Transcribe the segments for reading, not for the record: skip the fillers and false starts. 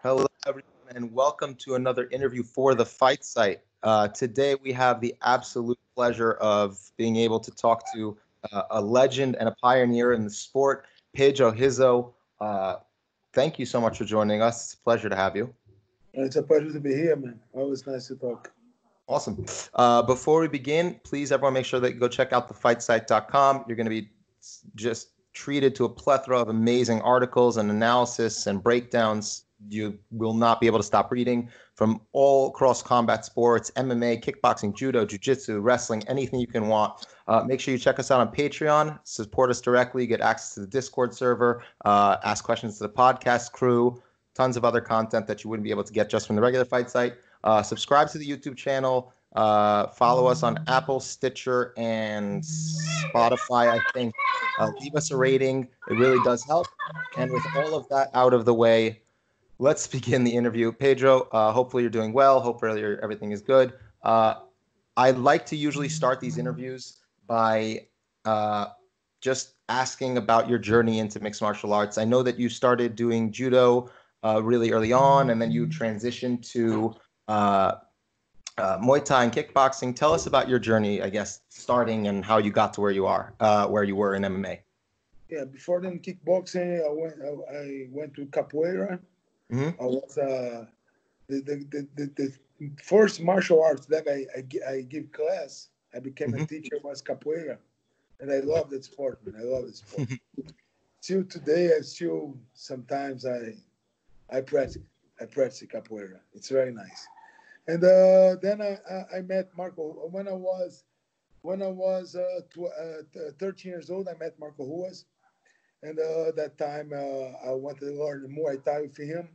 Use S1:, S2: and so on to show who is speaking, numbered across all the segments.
S1: Hello, everyone, and welcome to another interview for the Fight Site. Today, we have the absolute pleasure of being able to talk to a legend and a pioneer in the sport, Pedro Rizzo. Thank you so much for joining us. It's a pleasure to have you.
S2: It's a pleasure to be here, man. Always nice to talk.
S1: Awesome. Before we begin, please, everyone, make sure that you go check out thefightsite.com. You're going to be just treated to a plethora of amazing articles and analysis and breakdowns. You will not be able to stop reading from all across combat sports, MMA, kickboxing, judo, jiu-jitsu, wrestling, anything you can want. Make sure you check us out on Patreon, support us directly, get access to the Discord server, ask questions to the podcast crew, tons of other content that you wouldn't be able to get just from the regular Fight Site. Subscribe to the YouTube channel. Follow us on Apple, Stitcher, and Spotify, I think. Leave us a rating. It really does help. And with all of that out of the way, let's begin the interview. Pedro, hopefully you're doing well. Hopefully everything is good. I like to usually start these interviews by just asking about your journey into mixed martial arts. I know that you started doing judo really early on, and then you transitioned to Muay Thai and kickboxing. Tell us about your journey, I guess, starting and how you got to where you are, where you were in MMA.
S2: Yeah, before then kickboxing, I went to capoeira.
S1: Mm-hmm.
S2: I was the first martial arts that I give class. I became a teacher was capoeira, and I love that sport, man. I love that sport. Till today, I still sometimes I practice capoeira. It's very nice. And then I met Marco when I was 13 years old. I met Marco Ruas, and that time I wanted to learn Muay Thai with him.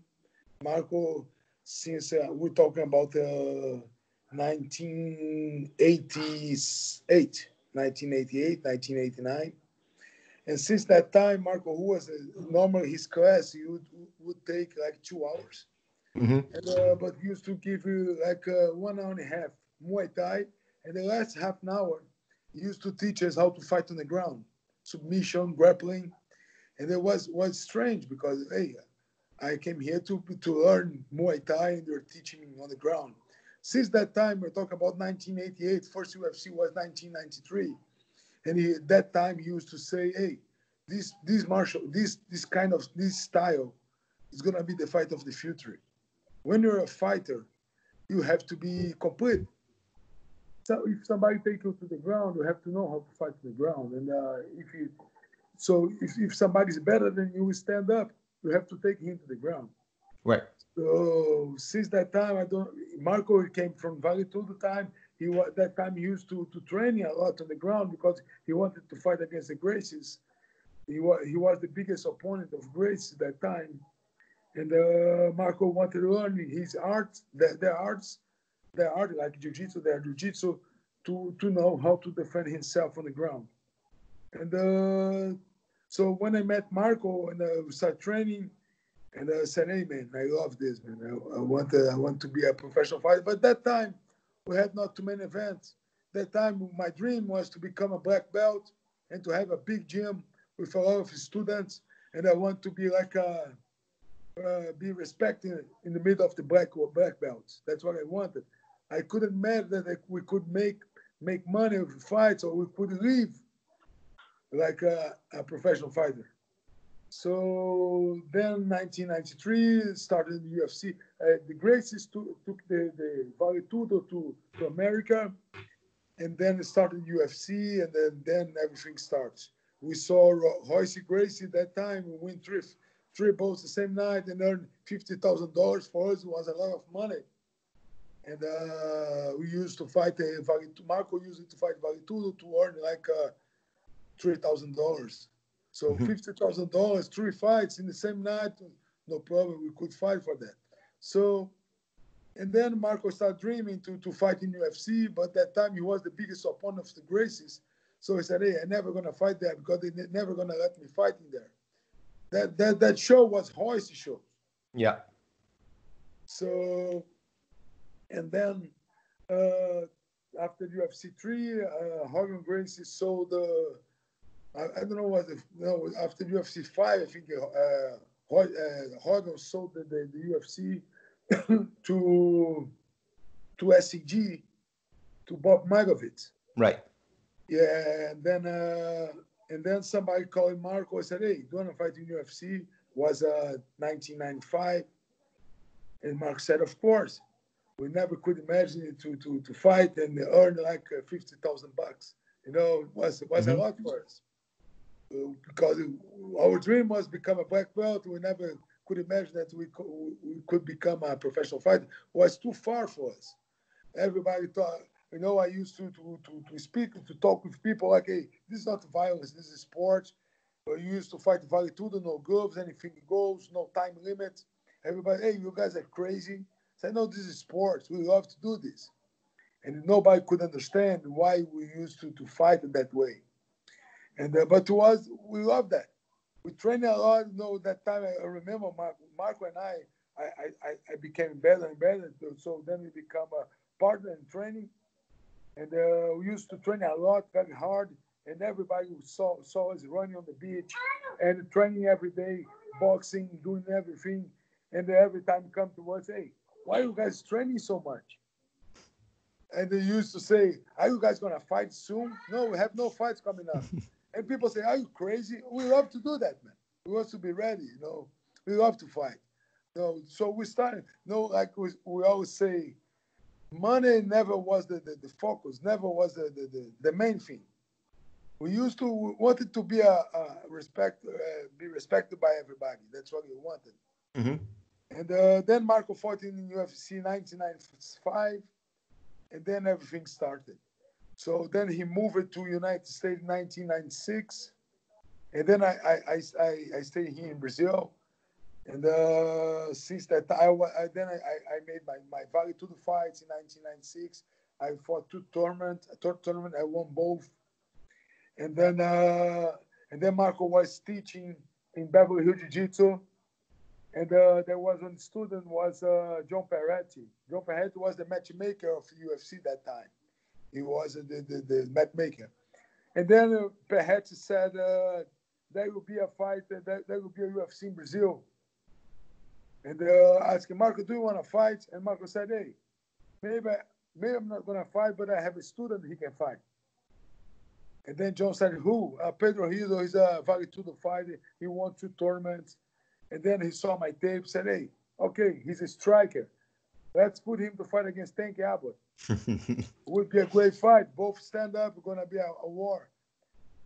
S2: Marco, since we're talking about 1988, 1989. And since that time, Marco Ruas, normally his class would take like 2 hours.
S1: Mm-hmm.
S2: And, but he used to give you like 1 hour and a half Muay Thai, and the last half an hour he used to teach us how to fight on the ground, submission, grappling, and it was strange because hey, I came here to learn Muay Thai, and they're teaching me on the ground. Since that time, we're talking about 1988. First UFC was 1993, and that time he used to say, "Hey, this kind of this style is gonna be the fight of the future." When you're a fighter, you have to be complete. So if somebody takes you to the ground, you have to know how to fight to the ground. And if somebody's better than you, stand up. You have to take him to the ground.
S1: Right.
S2: So since that time, Marco came from Vale Tudo time. That time he used to train a lot on the ground because he wanted to fight against the Gracies. He was the biggest opponent of Gracie that time. And Marco wanted to learn his art, their art like jiu-jitsu, to know how to defend himself on the ground. And so when I met Marco and we started training, and I said, "Hey man, I love this, man. I want to be a professional fighter." But that time we had not too many events. That time my dream was to become a black belt and to have a big gym with a lot of students, and I want to be like be respected in the middle of the black belts. That's what I wanted. I couldn't imagine that we could make money with fights, or we could live like a professional fighter. So then 1993 started the UFC. The Gracies took the Vale Tudo to America, and then it started UFC, and then everything starts. We saw Royce Gracie that time win three bouts the same night and earned $50,000. For us, it was a lot of money. And we used to fight Marco used to fight Vale Tudo to earn like $3,000. So $50,000, 3 fights in the same night, no problem. We could fight for that. So, and then Marco started dreaming to fight in UFC, but that time he was the biggest opponent of the Gracies. So he said, "Hey, I'm never gonna fight there because they're never gonna let me fight in there." That show was Royce's show.
S1: Yeah.
S2: So, and then after UFC 3, Hogan Gracie sold. I don't know what. After UFC 5, I think Hogan sold the UFC to SCG, to Bob Magovitz.
S1: Right.
S2: Yeah, and then somebody called Marco and said, "Hey, do you want to fight in UFC?" Was 1995, and Marco said, "Of course." We never could imagine it to fight and earn like $50,000. You know, it was a lot for us because our dream was become a black belt. We never could imagine that we could become a professional fighter. It was too far for us. Everybody thought, you know, I used to speak, to talk with people like, hey, this is not violence, this is sports. We used to fight vale tudo, no gloves, anything goes, no time limit. Everybody, hey, you guys are crazy. I said, no, this is sports. We love to do this. And nobody could understand why we used to fight in that way. And but to us, we love that. We trained a lot. You know, that time I remember Marco and I became better and better. So then we become a partner in training. And we used to train a lot, very hard. And everybody saw us running on the beach and training every day, boxing, doing everything. And every time come to us, hey, why are you guys training so much? And they used to say, are you guys going to fight soon? No, we have no fights coming up. And people say, are you crazy? We love to do that, man. We want to be ready, you know. We love to fight. You know, so we started, you know, like we always say, money never was the focus, never was the main thing. We wanted to be be respected by everybody. That's what we wanted.
S1: Mm-hmm.
S2: And then Marco fought in UFC 1995, and then everything started. So then he moved to United States in 1996, and then I stayed here in Brazil. And since that time, I made my Vale Tudo fights in 1996. I fought two tournaments. A third tournament, I won both. And then Marco was teaching in Beverly Hills Jiu-Jitsu. And there was one student was John Peretti. John Peretti was the matchmaker of UFC that time. He was the matchmaker. And then Peretti said there will be a fight, there will be a UFC in Brazil. And I asked him, Marco, do you want to fight? And Marco said, hey, maybe I'm not going to fight, but I have a student he can fight. And then John said, who? Pedro Rizzo. He's a Vale Tudo fighter. He won 2 tournaments. And then he saw my tape, said, hey, okay, he's a striker. Let's put him to fight against Tank Abbott. It would be a great fight. Both stand up. It's going to be a war.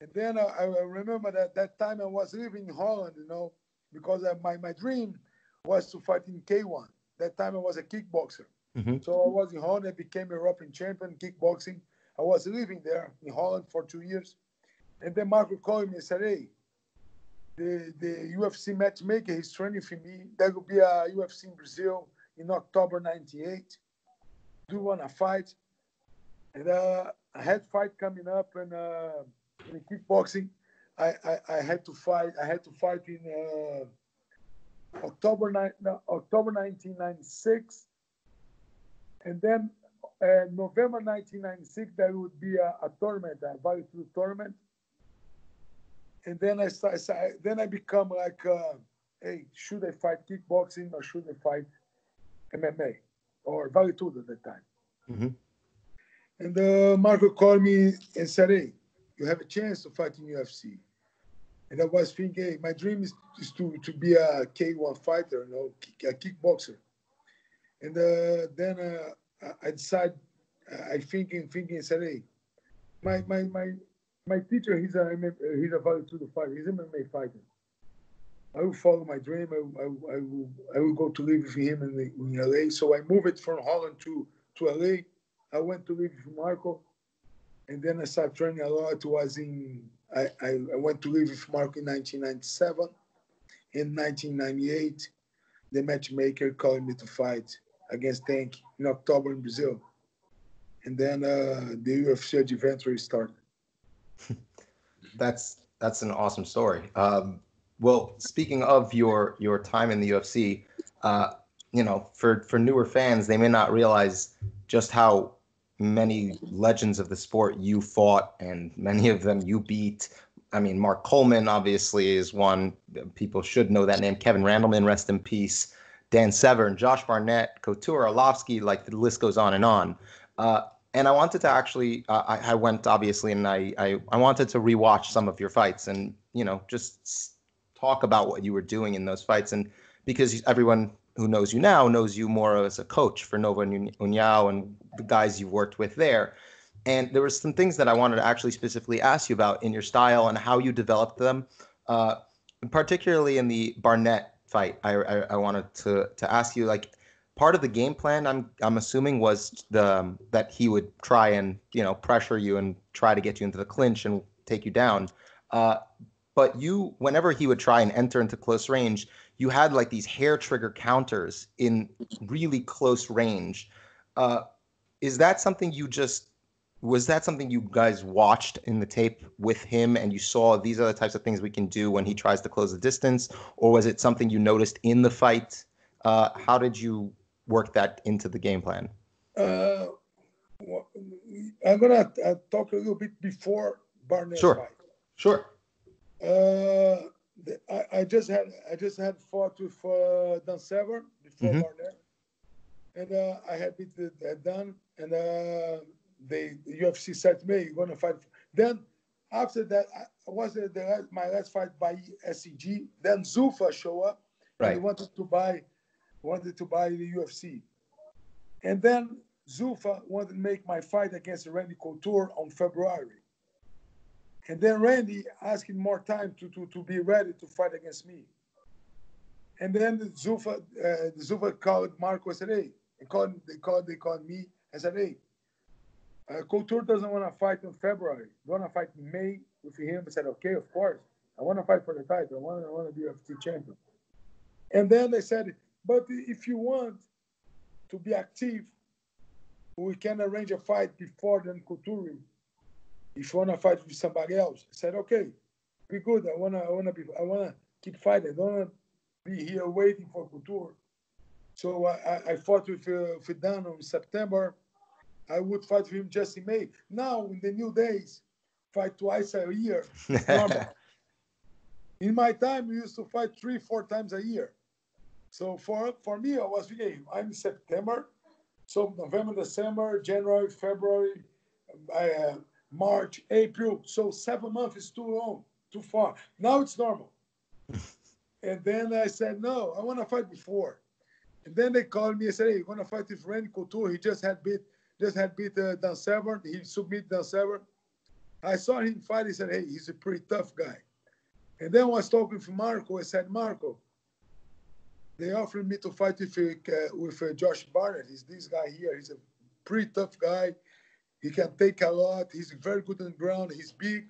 S2: And then I remember that time I was living in Holland, you know, because my dream was to fight in K1. That time I was a kickboxer.
S1: Mm-hmm.
S2: So I was in Holland. I became a European champion in kickboxing. I was living there in Holland for 2 years. And then Marco called me and said, hey, the UFC matchmaker, he's training for me. There will be a UFC in Brazil in October 98. Do you want to fight? And I had fight coming up in kickboxing. I had to fight. I had to fight in October 1996. And then November 1996, there would be a tournament, a Vale Tudo tournament. And then I become like, hey, should I fight kickboxing or should I fight MMA or Vale Tudo at that time?
S1: Mm-hmm.
S2: And Marco called me and said, hey, you have a chance to fight in UFC. And I was thinking, hey, my dream is to be a K1 fighter, you know, a kickboxer. And then I decided, I thinking and said, hey, my teacher, he's a Vale Tudo fighter. He's an MMA fighter. I will follow my dream. I will go to live with him in LA. So I moved from Holland to LA. I went to live with Marco, and then I started training a lot. I went to live with Marco in 1997. In 1998, the matchmaker called me to fight against Tank in October in Brazil. And then the UFC adventure started.
S1: That's an awesome story. Well, speaking of your time in the UFC, you know, for newer fans, they may not realize just how many legends of the sport you fought, and many of them you beat. I mean, Mark Coleman obviously is one. People should know that name. Kevin Randleman, rest in peace. Dan Severn, Josh Barnett, Couture, Arlovsky, like the list goes on and on. And I wanted to actually, I went obviously, and I wanted to rewatch some of your fights, and just talk about what you were doing in those fights, and because everyone who knows you now knows you more as a coach for Nova União and the guys you've worked with there. And there were some things that I wanted to actually specifically ask you about in your style and how you developed them, uh, particularly in the Barnett fight. I wanted to ask you, like, part of the game plan. I'm assuming was that he would try and pressure you and try to get you into the clinch and take you down. Uh, but you, whenever he would try and enter into close range, you had like these hair trigger counters in really close range. Uh, is that something you just was that something you guys watched in the tape with him and you saw these are the types of things we can do when he tries to close the distance, or was it something you noticed in the fight? How did you work that into the game plan?
S2: Uh, I'm gonna talk a little bit before Barnett
S1: Sure,
S2: fight.
S1: sure.
S2: I just had fought with Dan Severn before Barnett, and I had beat Dan, and the UFC said to me, "You're gonna fight." Then after that, my last fight by SCG. Then Zuffa showed up and wanted to buy the UFC, and then Zuffa wanted to make my fight against Randy Couture on February. And then Randy asking more time to be ready to fight against me. And then Zuffa called Marco and said, "Hey," they called me and said, "Hey, Couture doesn't want to fight in February. You want to fight in May with him?" I said, "Okay, of course. I want to fight for the title. I want to be UFC champion." And then they said, "But if you want to be active, we can arrange a fight before then Couture. If you want to fight with somebody else." I said, "Okay, be good. I wanna keep fighting. I don't want to be here waiting for Couture." So I fought with Dan in September. I would fight with him just in May. Now in the new days, fight twice a year. It's normal. In my time, we used to fight 3-4 times a year. So for me, I was thinking, I'm in September, so November, December, January, February. March, April. So 7 months is too long, too far. Now it's normal. And then I said, "No, I want to fight before." And then they called me and said, "Hey, you want to fight with Randy Couture? He just had beat Dan Severn. He submitted Dan Severn." I saw him fight. He said, "Hey, he's a pretty tough guy." And then I was talking to Marco. I said, "Marco, they offered me to fight with Josh Barnett. He's this guy here. He's a pretty tough guy. He can take a lot. He's very good on the ground. He's big.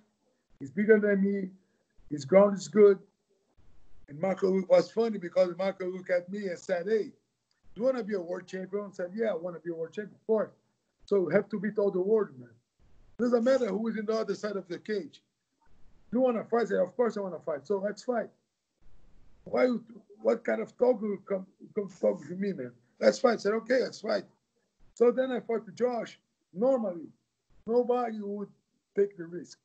S2: He's bigger than me. His ground is good." And Marco was funny because Marco looked at me and said, "Hey, do you want to be a world champion?" I said, "Yeah, I want to be a world champion, of course. So we have to beat all the world, man. Doesn't matter who is in the other side of the cage. Do you want to fight?" I said, "Of course I want to fight. So let's fight." What kind of talk will come to talk with me, man? Let's fight. I said, "Okay, let's fight." So then I fought with Josh. Normally, nobody would take the risk.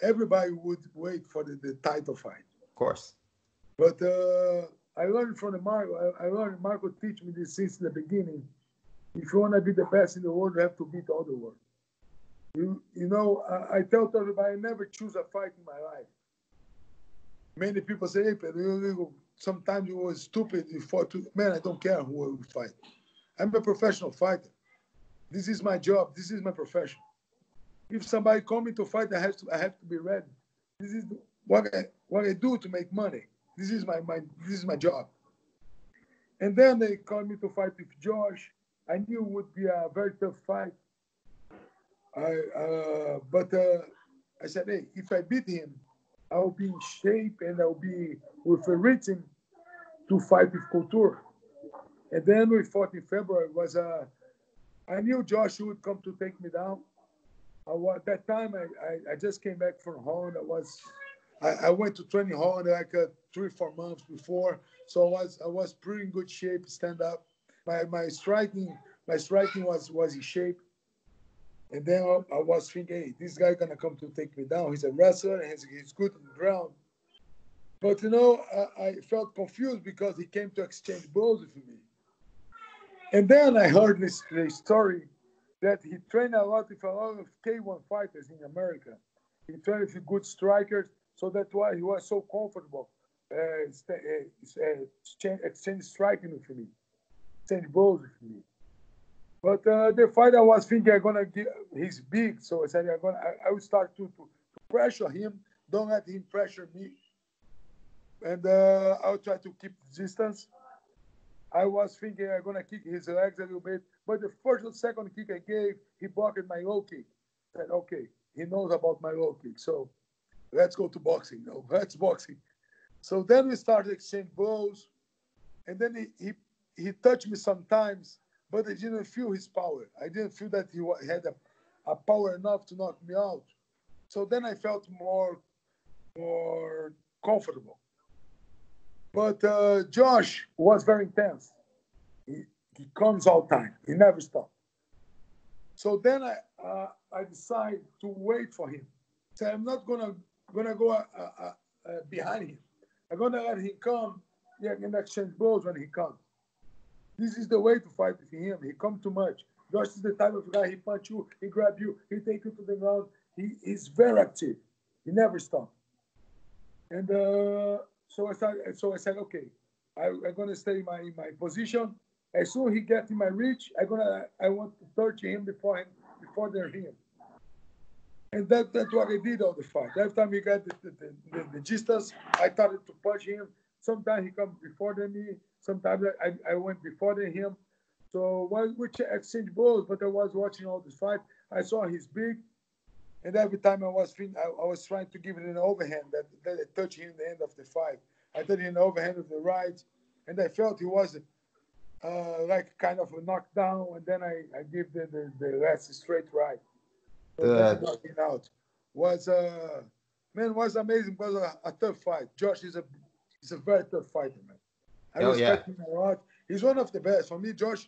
S2: Everybody would wait for the title fight.
S1: Of course.
S2: But I learned from Marco. I learned Marco teach me this since the beginning. If you want to be the best in the world, you have to beat all the world. I tell everybody, I never choose a fight in my life. Many people say, "Hey, Pedro, sometimes you were stupid. You fought to..." Man, I don't care who I will fight. I'm a professional fighter. This is my job. This is my profession. If somebody call me to fight, I have to be ready. This is what I do to make money. This is my job. And then they called me to fight with Josh. I knew it would be a very tough fight. But I said, "Hey, if I beat him, I'll be in shape and I'll be with a rhythm to fight with Couture." And then we fought in February. I knew Josh would come to take me down. That time I just came back from Holland. I went to training Holland like 3-4 months before, so I was pretty in good shape. Stand up, my striking was in shape. And then I was thinking, hey, this guy gonna come to take me down. He's a wrestler and he's good on the ground. But I felt confused because he came to exchange blows with me. And then I heard this story that he trained a lot with a lot of K1 fighters in America. He trained with good strikers, so that's why he was so comfortable exchange striking with me, exchange blows with me. But the fight I was thinking I'm gonna get, he's big, so I said I will start to pressure him. Don't let him pressure me, and I'll try to keep distance. I was thinking I'm gonna kick his legs a little bit, but the first and second kick I gave, he blocked my low kick. I said, okay, he knows about my low kick, so let's go to boxing. No, let's boxing. So then we started exchange blows, and then he touched me sometimes, but I didn't feel his power. I didn't feel that he had a power enough to knock me out. So then I felt more comfortable. But Josh was very intense. He comes all the time. He never stops. So then I decided to wait for him. So I'm not gonna go behind him. I'm gonna let him come. Yeah, in exchange blows when he comes. This is the way to fight with him. He comes too much. Josh is the type of guy. He punch you, he grab you, he take you to the ground. He's very active. He never stops. And so I said, okay, I'm gonna stay in my position. As soon as he gets in my reach, I want to touch him before they're him. And that's what I did all the fight. Every time he got the distance, I started to punch him. Sometimes he comes before me. Sometimes I went before him. So we exchanged blows, but I was watching all this fight. I saw he's big, and every time I was trying to give it an overhand that I touched him at the end of the fight. I touched him an overhand with the right, and I felt he was like kind of a knockdown, and then I give the last straight right. So then I knocked him out. Was amazing. Was a tough fight. Josh is a very tough fighter, man. I respect him a lot. He's one of the best. For me, Josh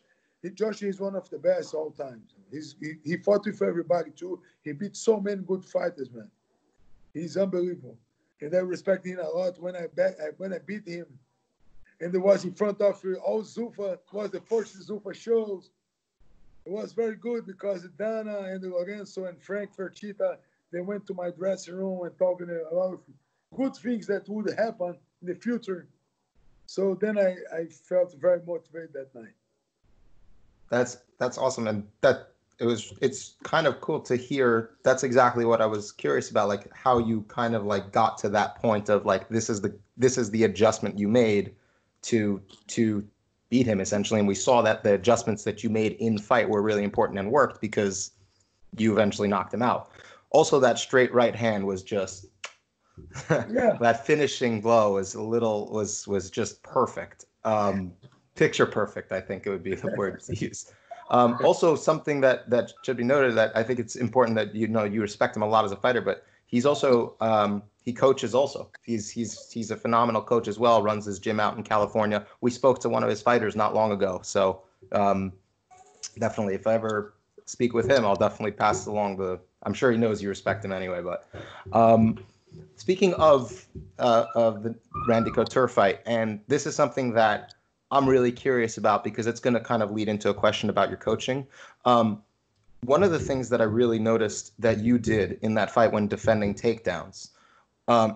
S2: is one of the best all time. He fought with everybody too. He beat so many good fighters, man. He's unbelievable, and I respect him a lot. When I beat him, and it was in front of all Zuffa, was the first Zuffa shows. It was very good because Dana and Lorenzo and Frank Fertitta, they went to my dressing room and talking a lot of good things that would happen in the future. So then I felt very motivated that night.
S1: That's awesome, and it's kind of cool to hear. That's exactly what I was curious about, like how you kind of like got to that point of like this is the adjustment you made to beat him essentially, and we saw that the adjustments that you made in fight were really important and worked because you eventually knocked him out. Also, that straight right hand was just that finishing blow was just perfect. Picture perfect, I think it would be the word to use. Also, something that should be noted, that I think it's important that you respect him a lot as a fighter, but he's also he coaches also. He's a phenomenal coach as well. Runs his gym out in California. We spoke to one of his fighters not long ago, so definitely, if I ever speak with him, I'll definitely pass along I'm sure he knows you respect him anyway. But speaking of the Randy Couture fight, and this is something that I'm really curious about because it's going to kind of lead into a question about your coaching. One of the things that I really noticed that you did in that fight when defending takedowns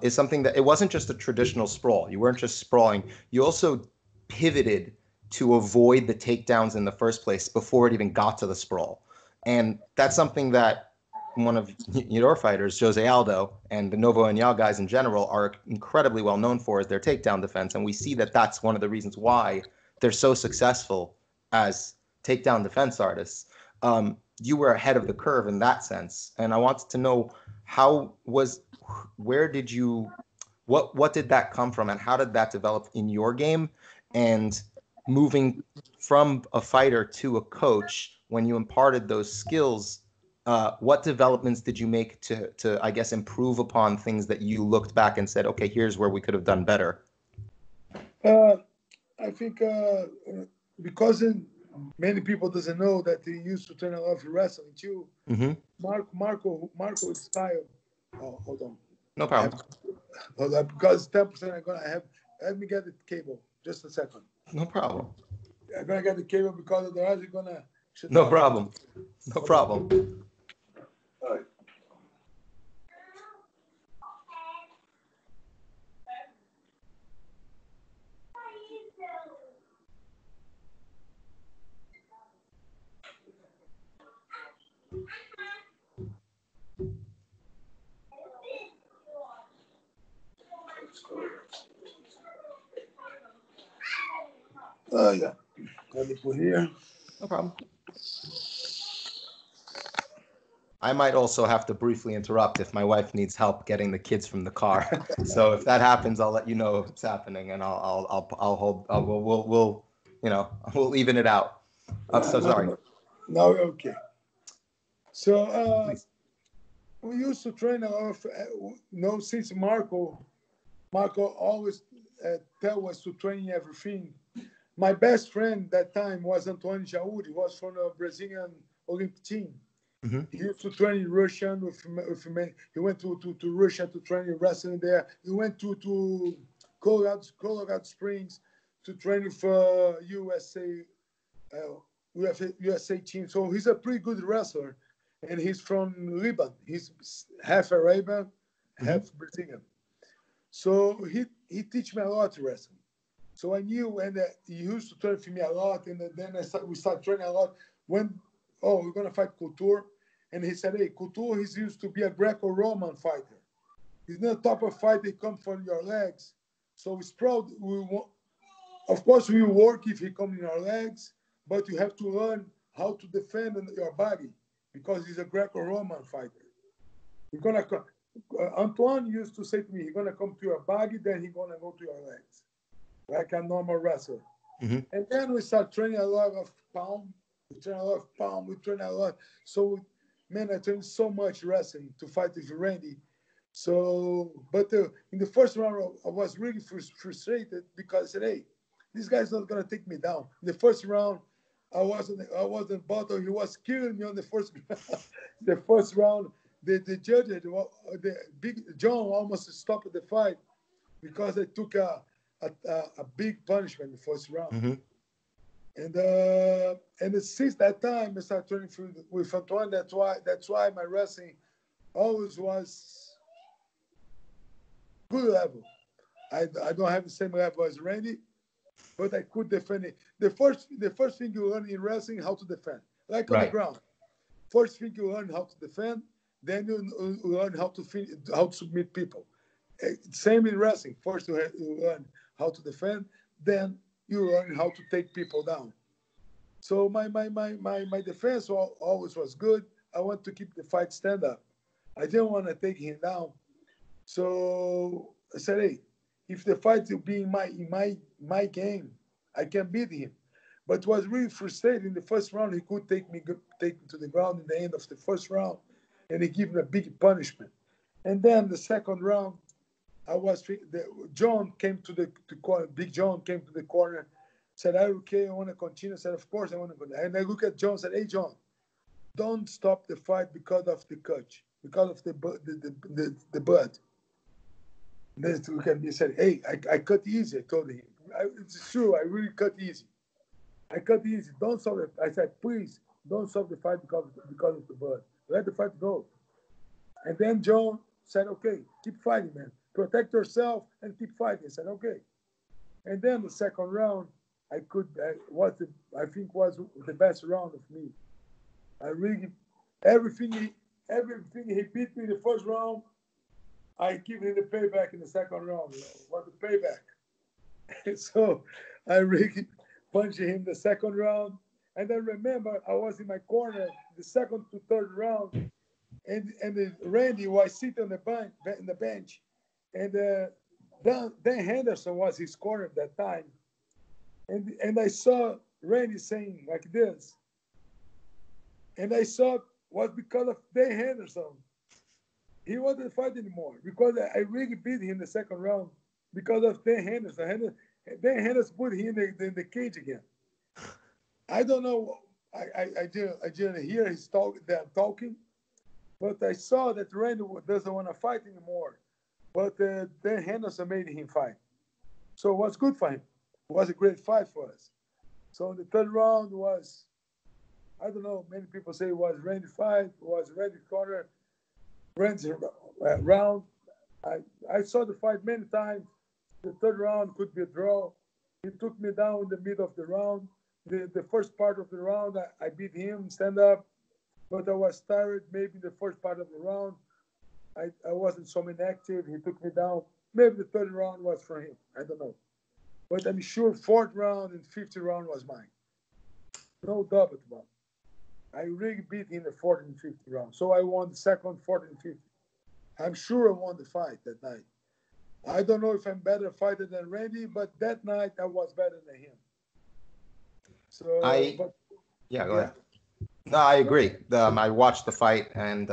S1: is something that it wasn't just a traditional sprawl. You weren't just sprawling. You also pivoted to avoid the takedowns in the first place before it even got to the sprawl. And that's something that one of your fighters, Jose Aldo, and the Novo and Yao guys in general are incredibly well known for, is their takedown defense. And we see that that's one of the reasons why they're so successful as takedown defense artists. You were ahead of the curve in that sense. And I wanted to know what did that come from and how did that develop in your game? And moving from a fighter to a coach, when you imparted those skills, what developments did you make to I guess improve upon things that you looked back and said, okay, here's where we could have done better?
S2: I think because many people doesn't know that he used to train a lot of wrestling too.
S1: Mm-hmm.
S2: Marco's style. Oh, hold on.
S1: No problem.
S2: Hold on, because 10% I'm gonna have. Let me get the cable. Just a second.
S1: No problem.
S2: I'm gonna get the cable because otherwise you're gonna shut
S1: No
S2: down.
S1: problem. No problem.
S2: All right. Oh yeah. Let me put here.
S1: No problem. I might also have to briefly interrupt if my wife needs help getting the kids from the car. So if that happens, I'll let you know it's happening, and I'll hold. We'll we'll even it out. I'm so sorry.
S2: No, okay. So
S1: Please.
S2: we used to train a lot of. Since Marco always tell us to train everything. My best friend that time was Antoine Jaoud. He was from the Brazilian Olympic team.
S1: Mm-hmm.
S2: He used to train in Russian with he went to Russia to train in wrestling there. He went to Colorado Springs to train for USA team. So he's a pretty good wrestler, and he's from Lebanon. He's half Arabian, half Brazilian. So he teach me a lot to wrestling. So I knew, and he used to train for me a lot, and then we started training a lot. We're gonna fight Couture, and he said, "Hey, Couture, he's used to be a Greco-Roman fighter. He's not a type of fight that come from your legs. So it's proud. Of course, we will work if he come in our legs, but you have to learn how to defend your body because he's a Greco-Roman fighter. He's gonna Antoine used to say to me, he's gonna come to your body, then he's gonna go to your legs, like a normal wrestler."
S1: Mm-hmm.
S2: And then we start training a lot of pound. We train a lot of pound. We train a lot. So, man, I trained so much wrestling to fight with Randy. So, but in the first round, I was really frustrated because I said, "Hey, this guy's not gonna take me down." In the first round, I wasn't bottom. He was killing me on the first the first round. The judge, the big John, almost stopped the fight because I took a big punishment in the first round.
S1: Mm-hmm.
S2: And since that time, I started training with Antoine. That's why my wrestling always was good level. I don't have the same level as Randy, but I could defend it. The first thing you learn in wrestling, how to defend, like on the ground. First thing you learn how to defend, then you learn how to submit people. Same in wrestling. First you learn how to defend, then you learn how to take people down. So my defense always was good. I want to keep the fight stand up. I didn't want to take him down. So I said, "Hey, if the fight will be in my game, I can beat him." But it was really frustrating. In the first round, he could take me to the ground in the end of the first round, and he gave me a big punishment. And then the second round, John came to the corner. Big John came to the corner, said, "Are you okay? I want to continue." I said, "Of course I want to continue." And I look at John and said, "Hey, John, don't stop the fight because of the cut, because of the blood." And then he looked at me and said, "Hey, I cut easy." I told him, "It's true. I really cut easy. I cut easy. Don't stop it." I said, "Please don't stop the fight because of the blood. Let the fight go." And then John said, "Okay, keep fighting, man. Protect yourself and keep fighting." I said, "Okay." And then the second round, I think was the best round of me. I really everything he beat me in the first round, I give him the payback in the second round. What the payback? So I really punched him the second round. And then remember, I was in my corner the second to third round, and Randy was sitting on the bench, and Dan Henderson was his corner at that time, and I saw Randy saying like this, and I saw was because of Dan Henderson. He wasn't fighting anymore because I really beat him in the second round because of Dan Henderson. Dan Henderson put him in the cage again. I don't know. I didn't hear them talking, but I saw that Randy doesn't want to fight anymore. But then Henderson made him fight, so it was good for him. It was a great fight for us. So the third round was, I don't know. Many people say it was Randy fight, it was Randy corner, Randy round. I saw the fight many times. The third round could be a draw. He took me down in the middle of the round. The first part of the round, I beat him, stand up, but I was tired. Maybe the first part of the round, I wasn't so inactive. He took me down. Maybe the third round was for him. I don't know. But I'm sure fourth round and fifth round was mine. No doubt about it. I really beat him in the fourth and fifth round. So I won the second, fourth, and fifth. I'm sure I won the fight that night. I don't know if I'm better fighter than Randy, but that night I was better than him. So, but
S1: Yeah, go
S2: yeah,
S1: ahead. No, I agree. I watched the fight, and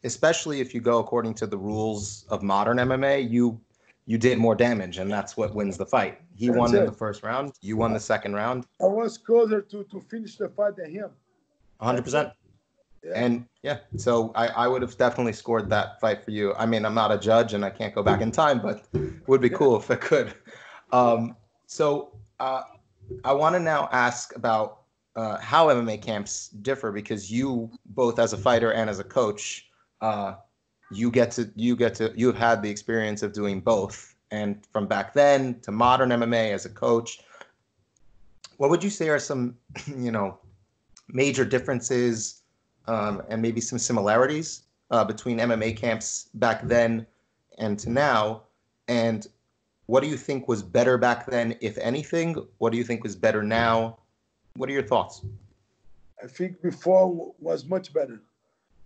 S1: especially if you go according to the rules of modern MMA, you did more damage, and that's what wins the fight. He
S2: that's
S1: won in the
S2: it.
S1: first round. You won the second round,
S2: I was closer to finish the fight than him. That's it.
S1: 100%.
S2: Yeah.
S1: And yeah, so I would have definitely scored that fight for you. I mean, I'm not a judge, and I can't go back in time, but it would be
S2: Yeah.
S1: cool if I could. So I want to now ask about how MMA camps differ because you both as a fighter and as a coach, you've had the experience of doing both, and from back then to modern MMA as a coach, what would you say are some major differences and maybe some similarities between MMA camps back then and to now, and what do you think was better back then, if anything? What do you think was better now? What are your thoughts?
S2: I think before was much better.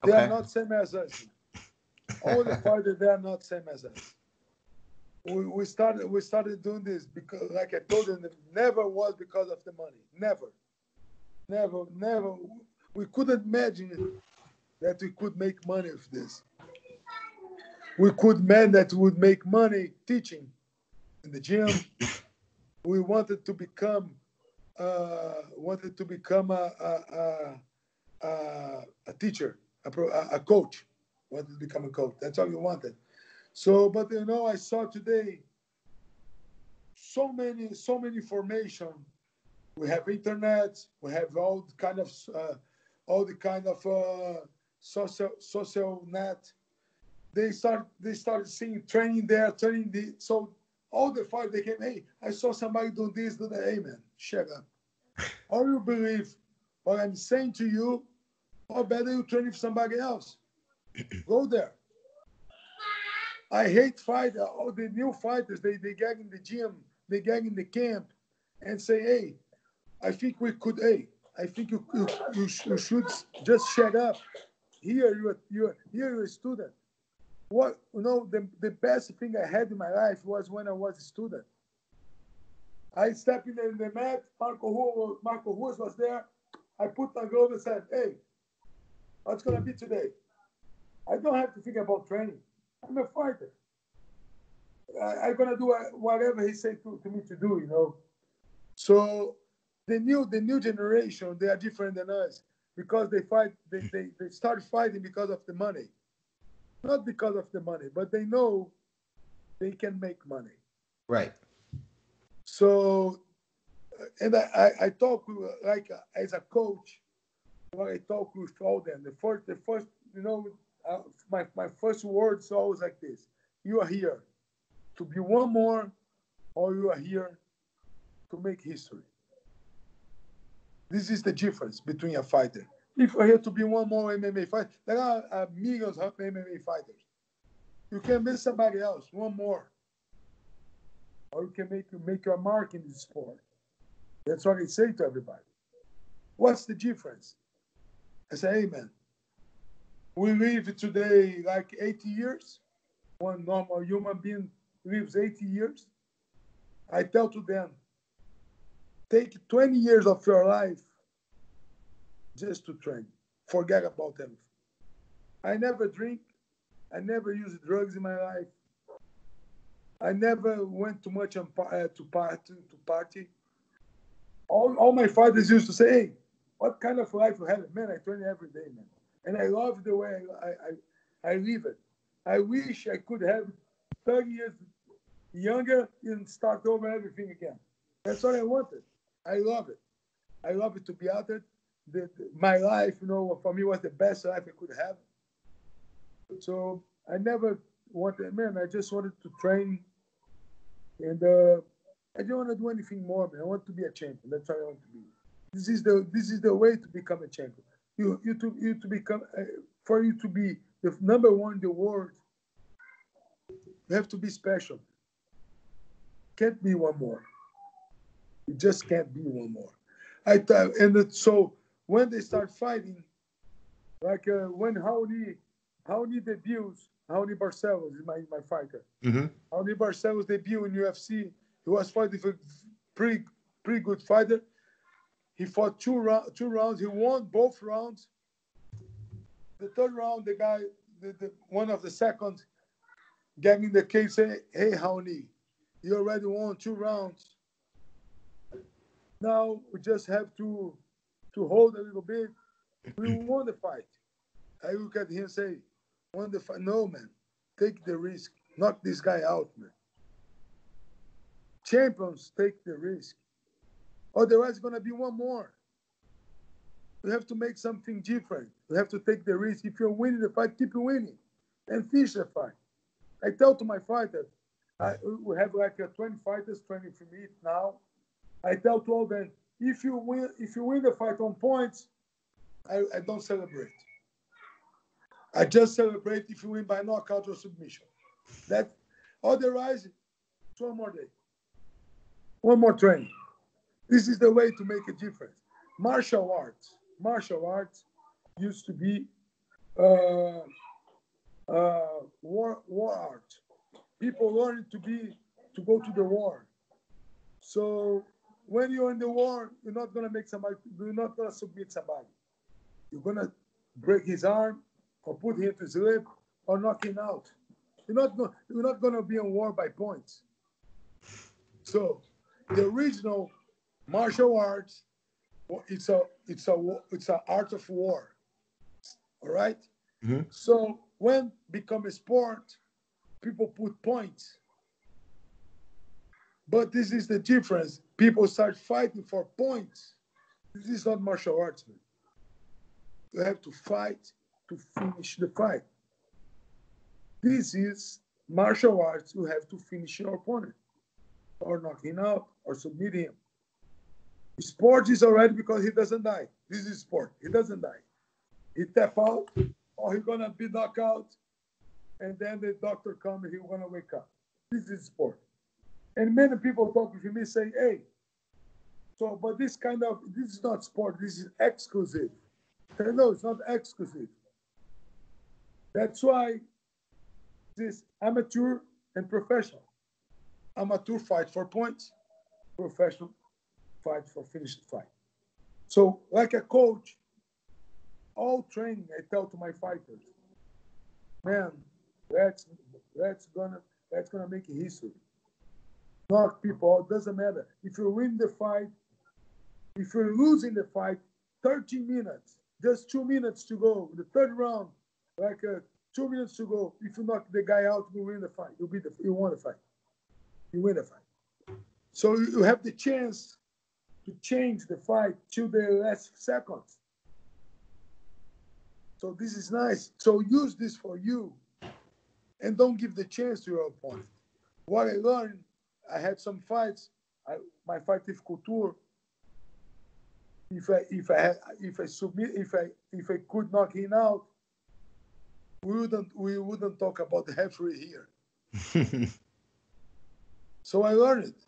S2: They are
S1: Okay.
S2: not same as us. All the fighters they are not same as us. We started doing this because, like I told you, it never was because of the money. Never, never, never. We couldn't imagine that we could make money with this. We could imagine that we would make money teaching in the gym. We wanted to become a teacher, a coach. Wanted to become a coach. That's all we wanted. So, but I saw today so many information. We have internet. We have all the kind of social net. They started seeing training there, training so all the fight they came. Hey, I saw somebody do this, do that. Hey man, shut up. Or you believe what I'm saying to you, or better you train with somebody else. Go there. I hate all the new fighters. They get in the gym, they get in the camp, and say, "Hey, I think we could. Hey, I think you should just shut up. Here you're a student. The best thing I had in my life was when I was a student. I stepped in the mat. Marco Ruas was there. I put my glove and said, "Hey, what's gonna be today?" I don't have to think about training. I'm a fighter. I'm gonna do whatever he said to me to do. So the new generation, they are different than us because they fight. They start fighting because of the money, not because of the money, but they know they can make money.
S1: Right.
S2: So, and I talk like as a coach. When I talk with all them, the first, my first words always like this: you are here to be one more, or you are here to make history. This is the difference between a fighter. If you're here to be one more MMA fighter, there are millions of MMA fighters. You can be somebody else, one more, or you can make your mark in this sport. That's what I say to everybody. What's the difference? I say, hey man, we live today like 80 years. One normal human being lives 80 years. I tell to them, take 20 years of your life just to train. Forget about everything. I never drink. I never used drugs in my life. I never went too much to party. All all my fighters used to say, hey, what kind of life you have? Man, I train every day, man. And I love the way I live it. I wish I could have 30 years younger and start over everything again. That's what I wanted. I love it. I love it to be out there. My life, for me was the best life I could have. So I never wanted, man, I just wanted to train. And I don't want to do anything more, man. I want to be a champion. That's what I want to be. This is the way to become a champion. You to become for you to be the number one in the world. You have to be special. Can't be one more. You just can't be one more. So when they start fighting, like when Raoni debuts, Raoni Barcelos is my fighter.
S1: Mm-hmm.
S2: Raoni Barcelos debuted in UFC. He was fighting for pretty good fighter. He fought two rounds. He won both rounds. The third round, the guy, one of the seconds, gave me the case, say, hey, Raoni, you already won 2 rounds. Now we just have to hold a little bit. We won the fight. I look at him and say, won the fight. No, man. Take the risk. Knock this guy out, man. Champions take the risk. Otherwise, it's going to be one more. You have to make something different. You have to take the risk. If you're winning the fight, keep winning and finish the fight. I tell to my fighters, we have like 20 fighters training for me now. I tell to all them, if you win the fight on points, I don't celebrate. I just celebrate if you win by knockout or submission. Otherwise, it's one more day. One more training. This is the way to make a difference. Martial arts used to be war art. People learning to go to the war. So when you're in the war, you're not gonna submit somebody. You're gonna break his arm or put him to sleep or knock him out. You're not gonna be in war by points. So the original martial arts, it's an art of war. All right.
S1: Mm-hmm.
S2: So when become a sport, people put points. But this is the difference. People start fighting for points. This is not martial arts, man. You have to fight to finish the fight. This is martial arts. You have to finish your opponent, or knock him out, or submit him. Sport is already because he doesn't die. This is sport. He doesn't die. He tap out, or he's gonna be knocked out, and then the doctor comes and he's gonna wake up. This is sport. And many people talking to me say, hey, but this is not sport, this is exclusive. I say, no, it's not exclusive. That's why this amateur and professional. Amateur fight for points, professional fight for finished fight. So like a coach, all training I tell to my fighters, man, that's gonna make history. Knock people out, doesn't matter. If you win the fight, if you're losing the fight, 30 minutes, just 2 minutes to go. The third round, 2 minutes to go. If you knock the guy out, you win the fight. You won the fight. You win the fight. So you have the chance to change the fight to the last seconds. So this is nice. So use this for you, and don't give the chance to your opponent. What I learned, I had some fights. My fight with Couture. If I could knock him out, we wouldn't talk about the referee here. So I learned it.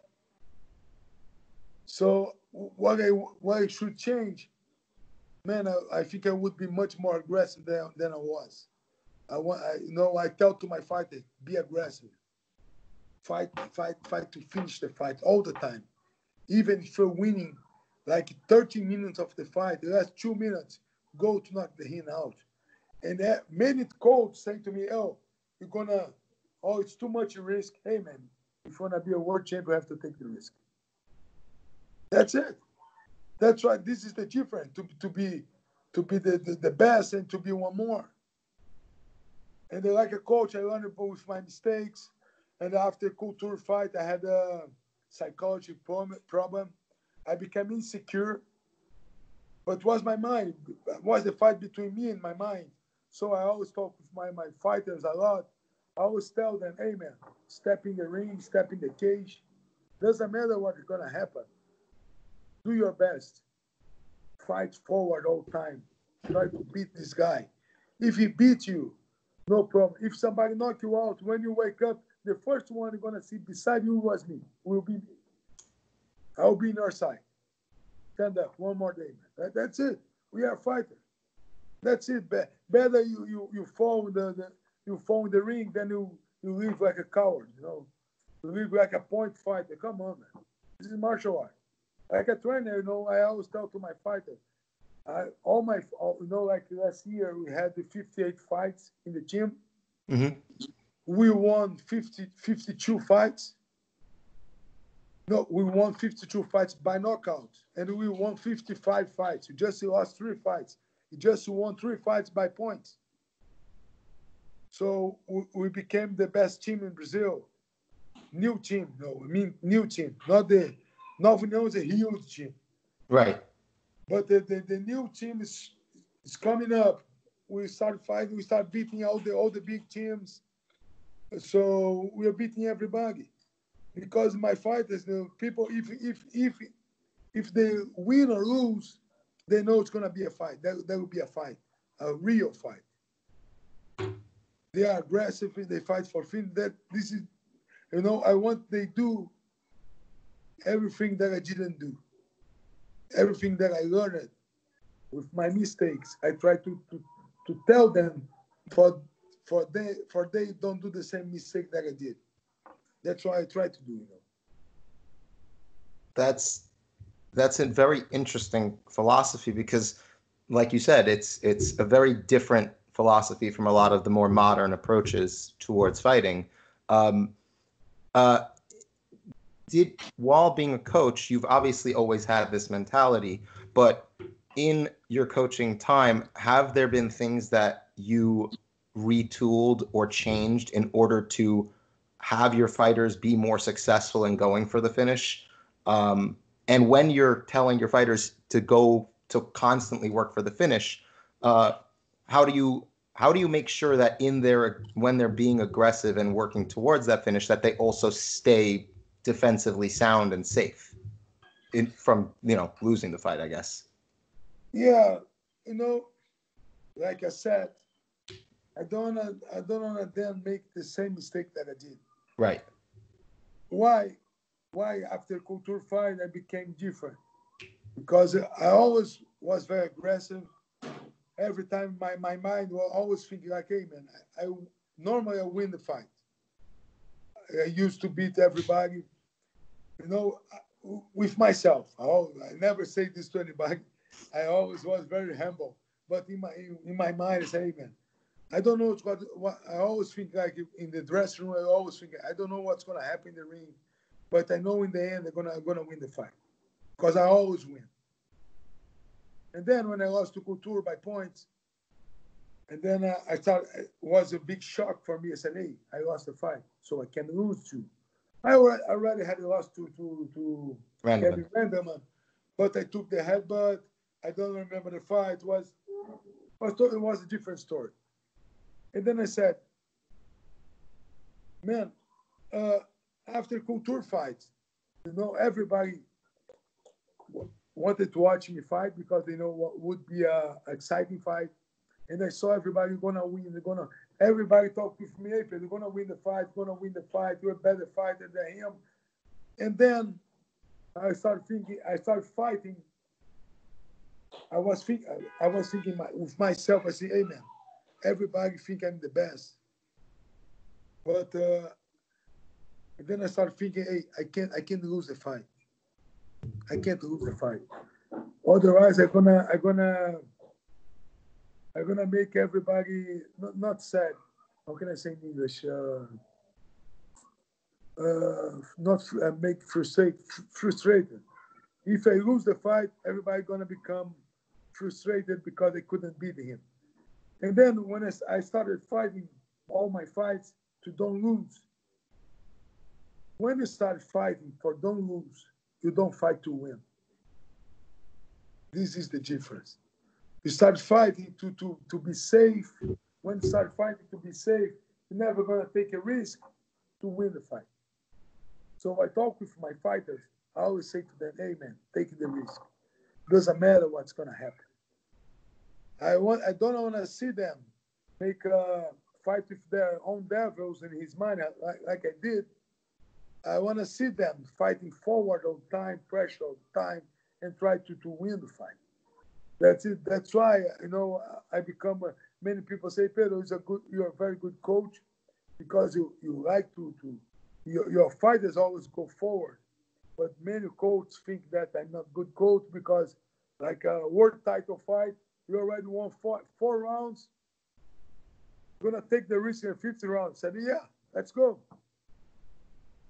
S2: So what I should change, man, I think I would be much more aggressive than I was. I tell to my fighters, be aggressive. Fight to finish the fight all the time. Even if you're winning like 30 minutes of the fight, the last 2 minutes, go to knock the him out. And many coaches say to me, it's too much risk. Hey, man, if you want to be a world champion, you have to take the risk. That's it. That's right. This is the difference to be the best and to be one more. And like a coach, I learned with my mistakes. And after culture fight, I had a psychology problem. I became insecure, but it was my mind. It was the fight between me and my mind. So I always talk with my fighters a lot. I always tell them, hey man, step in the ring, step in the cage. Doesn't matter what's gonna happen. Do your best. Fight forward all time. Try to beat this guy. If he beats you, no problem. If somebody knock you out, when you wake up, the first one you're gonna see beside you was me. Will be me. I'll be in your side. Stand up one more day, man. That's it. We are fighters. That's it. Better you fall in the ring than you live like a coward. You live like a point fighter. Come on, man. This is martial art. Like a trainer, I always tell to my fighters, like last year we had the 58 fights in the gym.
S1: Mm-hmm.
S2: We won 52 fights. No, we won 52 fights by knockout, and we won 55 fights. We just lost 3 fights. We just won 3 fights by points. So we became the best team in Brazil. New team, new team. Not Nova União is a huge team.
S1: Right.
S2: But the new team is coming up. We start fighting. We start beating all the big teams. So we are beating everybody. Because my fighters, people, if they win or lose, they know it's gonna be a fight. That will be a fight, a real fight. They are aggressive. They fight for fun. This is, I want they do everything that I didn't do, everything that I learned with my mistakes. I try to tell them for they don't do the same mistake that I did. That's what I try to do.
S1: That's a very interesting philosophy because, like you said, it's a very different philosophy from a lot of the more modern approaches towards fighting. While being a coach, you've obviously always had this mentality, but in your coaching time, have there been things that you retooled or changed in order to have your fighters be more successful in going for the finish? And when you're telling your fighters to go to constantly work for the finish, how do you make sure that when they're being aggressive and working towards that finish, that they also stay defensively sound and safe from losing the fight, I guess?
S2: Yeah, like I said, I don't wanna then make the same mistake that I did.
S1: Right.
S2: Why after culture fight I became different? Because I always was very aggressive. Every time my mind was always thinking like, hey man, I normally win the fight. I used to beat everybody, with myself. I never say this to anybody. I always was very humble. But in my mind, I say, hey man, I don't know what I always think, like in the dressing room. I always think I don't know what's gonna happen in the ring, but I know in the end I'm gonna win the fight because I always win. And then when I lost to Couture by points, and then I thought it was a big shock for me. I said, hey, I lost the fight, so I can lose too. I already had lost to Kevin Randleman, but I took the headbutt. I don't remember the fight. It was a different story. And then I said, man, after Couture fights, everybody wanted to watch me fight because they know what would be a exciting fight. And I saw everybody gonna win. Everybody talked with me, hey, they're gonna win the fight, you're a better fighter than him. And then I started fighting. I was thinking with myself, I said, hey man, everybody think I'm the best. But then I started thinking, hey, I can't lose the fight. I can't lose the fight. Otherwise, I'm gonna make everybody not sad. How can I say in English? Not make frustrated. If I lose the fight, everybody gonna become frustrated because they couldn't beat him. And then when I started fighting all my fights to don't lose, when you start fighting for don't lose, you don't fight to win. This is the difference. You start fighting to be safe. When you start fighting to be safe, you're never going to take a risk to win the fight. So I talk with my fighters. I always say to them, hey, man, take the risk. Doesn't matter what's going to happen. I don't want to see them make a fight with their own devils in his mind like I did. I want to see them fighting forward all the time, pressure all the time, and try to win the fight. That's it. That's why, I become, many people say, Pedro, you're a very good coach because you like your fighters always go forward. But many coaches think that I'm not good coach because like a world title fight, you already won four rounds. You're going to take the risk in the 50th round. I said, yeah, let's go.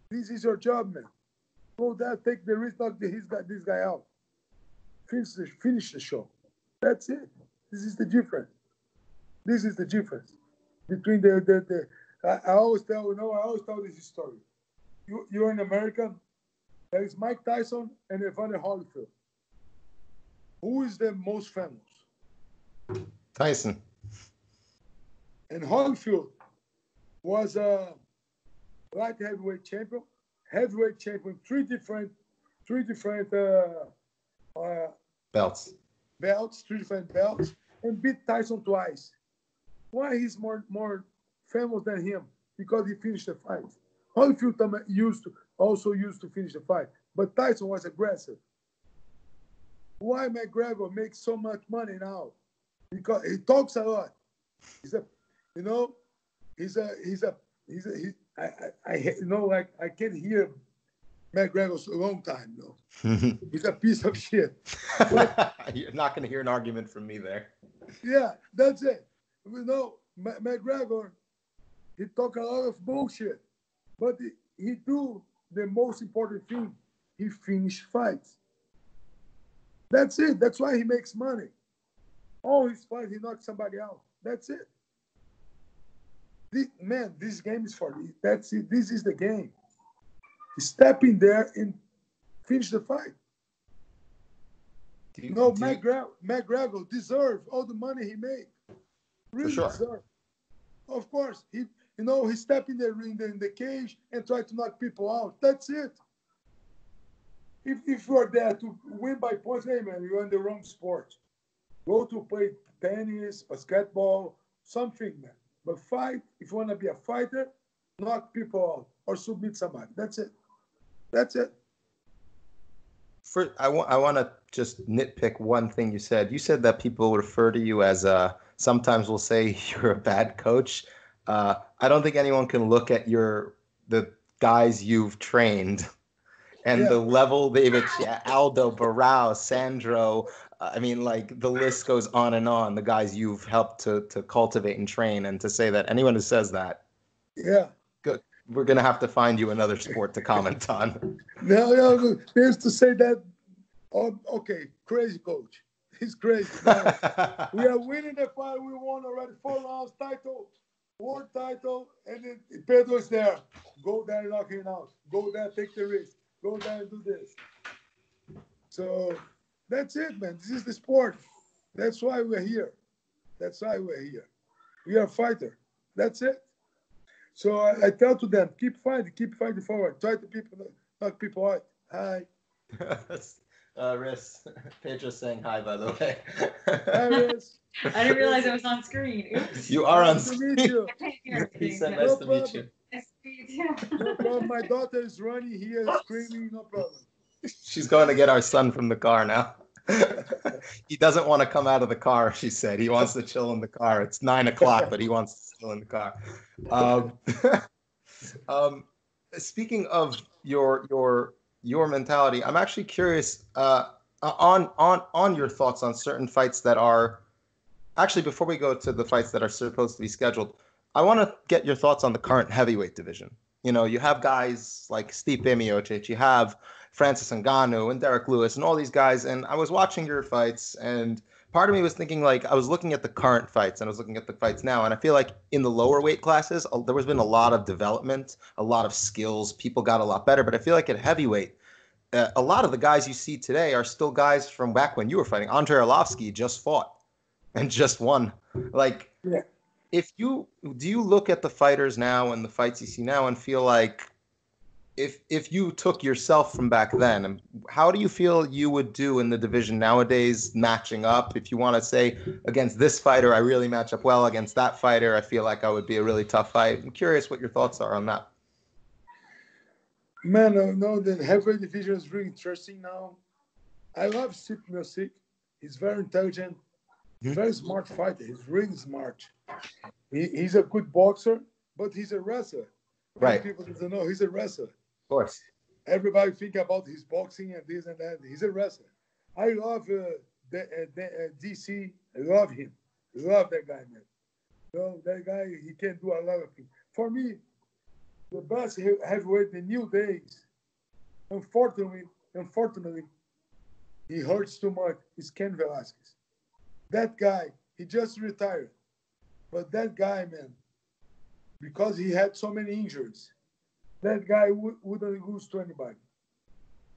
S2: This is your job, man. Go there, take the risk, knock this guy out. Finish the show. That's it. This is the difference. This is the difference between I always tell this story. You're in America. There is Mike Tyson and Evander Holyfield. Who is the most famous?
S1: Tyson.
S2: And Holyfield was a light heavyweight champion, three different
S1: belts,
S2: three different belts, and beat Tyson twice. Why he's more famous than him? Because he finished the fight. Holyfield used to finish the fight, but Tyson was aggressive. Why McGregor makes so much money now? Because he talks a lot. I can't hear McGregor a long time though. He's a piece of shit. But,
S1: you're not going to hear an argument from me there.
S2: Yeah, that's it. McGregor, he talk a lot of bullshit, but he do the most important thing. He finish fights. That's it. That's why he makes money. All his fights, he knocks somebody out. That's it. This game is for me. That's it. This is the game. Step in there and finish the fight. McGregor deserves all the money he made. Really deserves. Of course, he step in the ring, in the cage, and try to knock people out. That's it. If you're there to win by points, hey man, you're in the wrong sport. Go to play tennis, basketball, something, man. But fight, if you want to be a fighter, knock people out or submit somebody. That's it. That's it.
S1: I want to just nitpick one thing you said. You said that people refer to you as sometimes will say you're a bad coach. I don't think anyone can look at the guys you've trained and the level they've achieved. Aldo, Barao, Sandro. I mean, like the list goes on and on. The guys you've helped to cultivate and train, and to say that anyone who says that, good. We're gonna have to find you another sport to comment on.
S2: No. There's to say that. Oh, okay, crazy coach. He's crazy. No. We are winning the fight. We won already 4 rounds world title, and then Pedro is there. Go there and knock him out. Go there, take the risk. Go there and do this. So that's it, man. This is the sport. That's why we're here. We are a fighter. That's it. So I tell to them, keep fighting forward. Try to knock people out. Hi.
S1: Riz, Pedro's saying hi, by the way.
S2: Hi, Riz.
S3: I didn't realize I was on screen. Oops.
S1: You are on
S2: Nice
S1: screen.
S2: to meet you.
S1: He said nice to meet you.
S2: No problem. My daughter is running here, screaming. No problem.
S1: She's going to get our son from the car now. He doesn't want to come out of the car, she said. He wants to chill in the car. It's 9:00, but he wants to chill in the car. Speaking of your mentality, I'm actually curious on your thoughts on certain fights that are actually, before we go to the fights that are supposed to be scheduled, I want to get your thoughts on the current heavyweight division. You have guys like Stipe Miocic, you have Francis Ngannou and Derek Lewis and all these guys. And I was watching your fights, and part of me was thinking, like, I was looking at the current fights and I was looking at the fights now, and I feel like in the lower weight classes, there has been a lot of development, a lot of skills. People got a lot better, but I feel like at heavyweight, a lot of the guys you see today are still guys from back when you were fighting. Andrei Arlovsky just fought and just won. Like,
S2: Yeah.
S1: do you look at the fighters now and the fights you see now and feel like if you took yourself from back then, how do you feel you would do in the division nowadays matching up? If you want to say against this fighter, I really match up well. Against that fighter, I feel like I would be a really tough fight. I'm curious what your thoughts are on that.
S2: Man, no, the heavyweight division is really interesting now. I love Steve Miocic. He's very intelligent, very smart fighter. He's really smart. He's a good boxer, but he's a wrestler.
S1: Right.
S2: People don't know he's a wrestler.
S1: Of course.
S2: Everybody think about his boxing and this and that. He's a wrestler. I love DC. I love him. I love that guy, man. So that guy, he can do a lot of things. For me, the best heavyweight in new days, unfortunately, he hurts too much, is Ken Velasquez. That guy, he just retired. But that guy, man, because he had so many injuries, that guy wouldn't lose to anybody.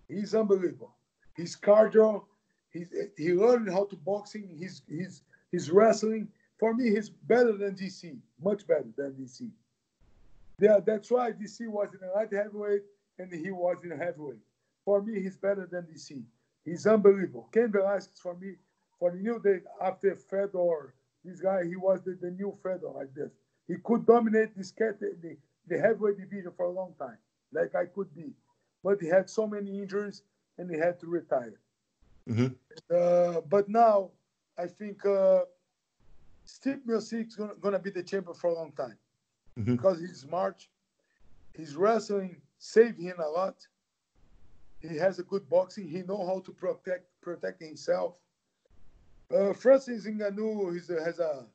S2: He's unbelievable. His cardio, he learned how to boxing, his wrestling. For me, he's better than DC, much better than DC. Yeah, that's why DC was in a light heavyweight and he was in a heavyweight. For me, he's better than DC. He's unbelievable. Ken Velasquez, for me, for the new day after Fedor, this guy, he was the new Fedor like this. He could dominate the heavyweight division for a long time, like I could be. But he had so many injuries and he had to retire. But now, I think Steve Miocic is going to be the champion for a long time. Because he's smart. His wrestling saved him a lot. He has a good boxing. He knows how to protect himself. Francis Ngannou has a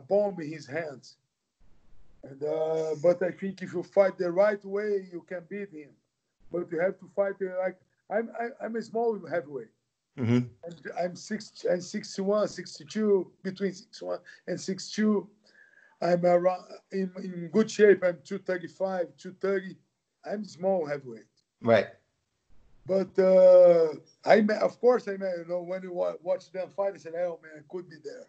S2: bomb in his hands. And, but I think if you fight the right way, you can beat him. But you have to fight like I'm a small heavyweight. And I'm 61, 62, between 61 and 62. I'm around in good shape. I'm 235, 230. I'm small heavyweight.
S1: Right.
S2: But of course, when you watch them fight, I said, "Oh man, I could be there."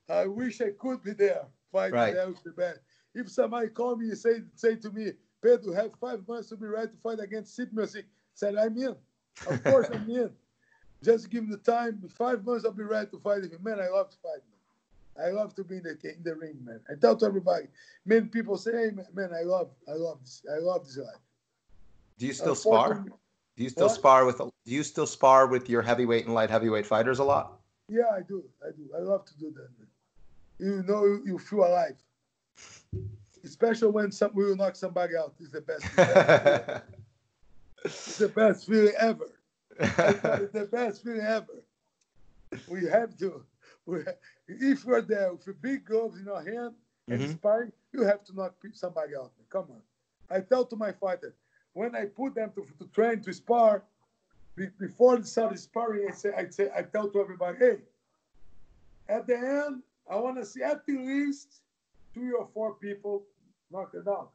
S2: I wish I could be there fighting there with the best. If somebody called me and say to me, "Pedro, have 5 months to be ready to fight against Steve Miocic," said, "I'm in." Of course, I'm in. Just give me the time. In 5 months, I'll be ready to fight him. Man, I love to fight. I love to be in the ring, man. I tell to everybody. Many people say, "Hey, man, I love this life."
S1: Do you still spar? Do you still spar with your heavyweight and light heavyweight fighters a lot?
S2: Yeah, I do. I love to do that, man. You feel alive. Especially when we will knock somebody out. It's the best feeling. It's the best feeling ever. It's the best feeling ever. We have to. If you're there with big gloves in your hand and sparring, you have to knock somebody out. Come on. I tell to my fighter, when I put them to train to spar, before they start sparring, I tell to everybody, hey, at the end, I want to see at least 3 or 4 people knock it out.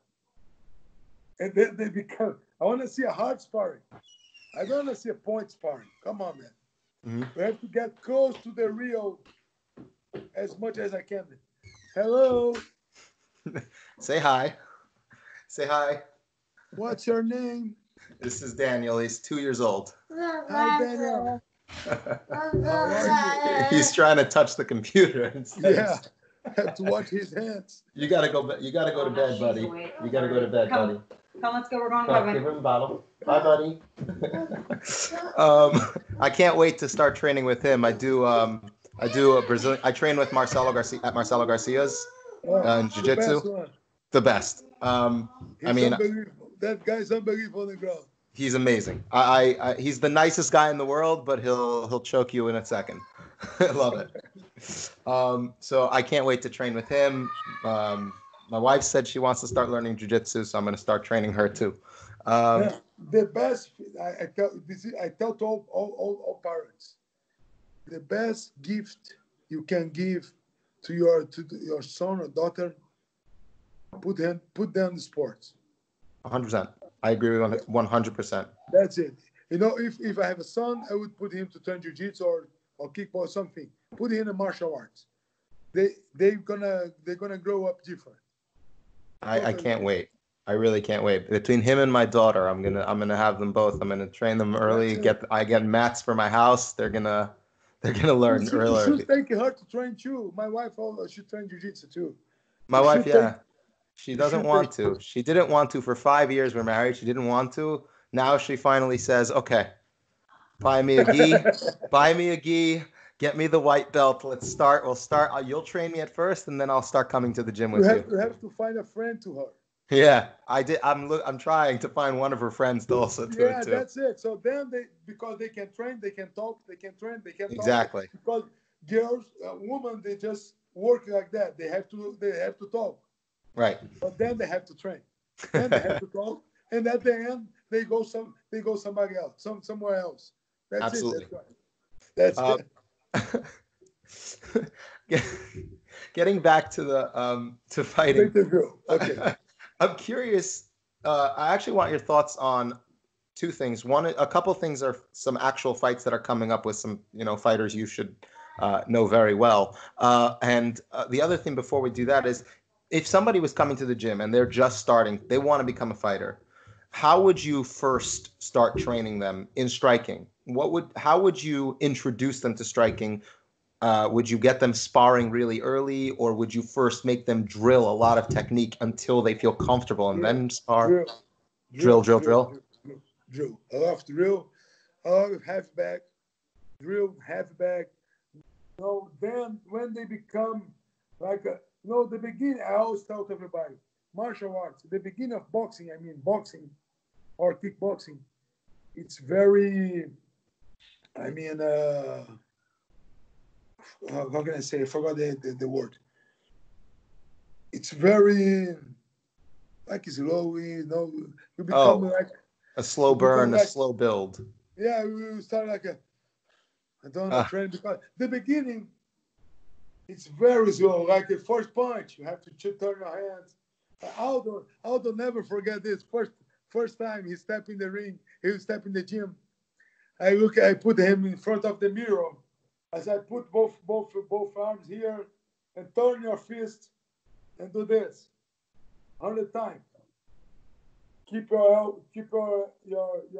S2: And then they become, I want to see a hard sparring. I don't want to see a point sparring. Come on, man. We have to get close to the real as much as I can. Hello.
S1: Say hi. Say hi.
S2: What's your name?
S1: This is Daniel. He's 2 years old.
S2: Hi, Daniel. How are you?
S1: He's trying to touch the computer instead.
S2: Yeah. I have to watch his hands.
S1: You gotta go to bed, buddy. You gotta go to bed, buddy.
S3: Come, let's go. We're going to bed.
S1: Give him a bottle. Bye, buddy. I can't wait to start training with him. I do a Brazilian. I train with Marcelo Garcia at Marcelo Garcia's in jiu-jitsu. The best.
S2: That guy's unbelievable on the ground.
S1: He's amazing. He's the nicest guy in the world, but he'll choke you in a second. I love it. So I can't wait to train with him. My wife said she wants to start learning jiu-jitsu, so I'm going to start training her too.
S2: the best. I tell to all parents, the best gift you can give to your son or daughter, put them in sports.
S1: 100%. I agree with 100%.
S2: That's it. If I have a son, I would put him to train jiu-jitsu or kickball or something. Put him in martial arts. They're gonna grow up different.
S1: I can't wait. I really can't wait. Between him and my daughter, I'm gonna have them both. I'm gonna train them early. I get mats for my house. They're gonna learn early.
S2: You should take her to train too. My wife also should train jiu-jitsu too.
S1: My wife, yeah. She doesn't want to. She didn't want to for 5 years. We're married. She didn't want to. Now she finally says, "Okay, buy me a gi, buy me a gi, get me the white belt. Let's start. We'll start. You'll train me at first, and then I'll start coming to the gym with you."
S2: You have to find a friend to her.
S1: Yeah, I did. I'm trying to find one of her friends to also do it too.
S2: Yeah, that's it. So then because they can train, they can talk, they can train, they can talk.
S1: Exactly.
S2: Because girls, women, they just work like that. They have to talk.
S1: Right.
S2: But then they have to train. Then they have to talk, and at the end they go somebody else, somewhere else. That's
S1: Absolutely.
S2: it. That's right. That's it.
S1: Getting back to the to fighting.
S2: Okay.
S1: I'm curious. I actually want your thoughts on two things. One, a couple things are some actual fights that are coming up with some fighters you should know very well. And the other thing before we do that is, if somebody was coming to the gym and they're just starting, they want to become a fighter, how would you first start training them in striking? How would you introduce them to striking? Would you get them sparring really early, or would you first make them drill a lot of technique until they feel comfortable and then spar? Drill.
S2: I love drill. I love half back. Drill, half back. Then when they become like the beginning, I always tell everybody, martial arts, the beginning of boxing or kickboxing, it's very, how can I say? I forgot the word. It's very slowly, you become like
S1: a slow burn, a slow build.
S2: Yeah, we start like I don't know, train, because the beginning, it's very slow. Like the first punch, you have to turn your hands. Aldo never forget this. First time he stepped in the ring, he stepped in the gym. I put him in front of the mirror. As I put both arms here and turn your fist and do this 100 times. Keep your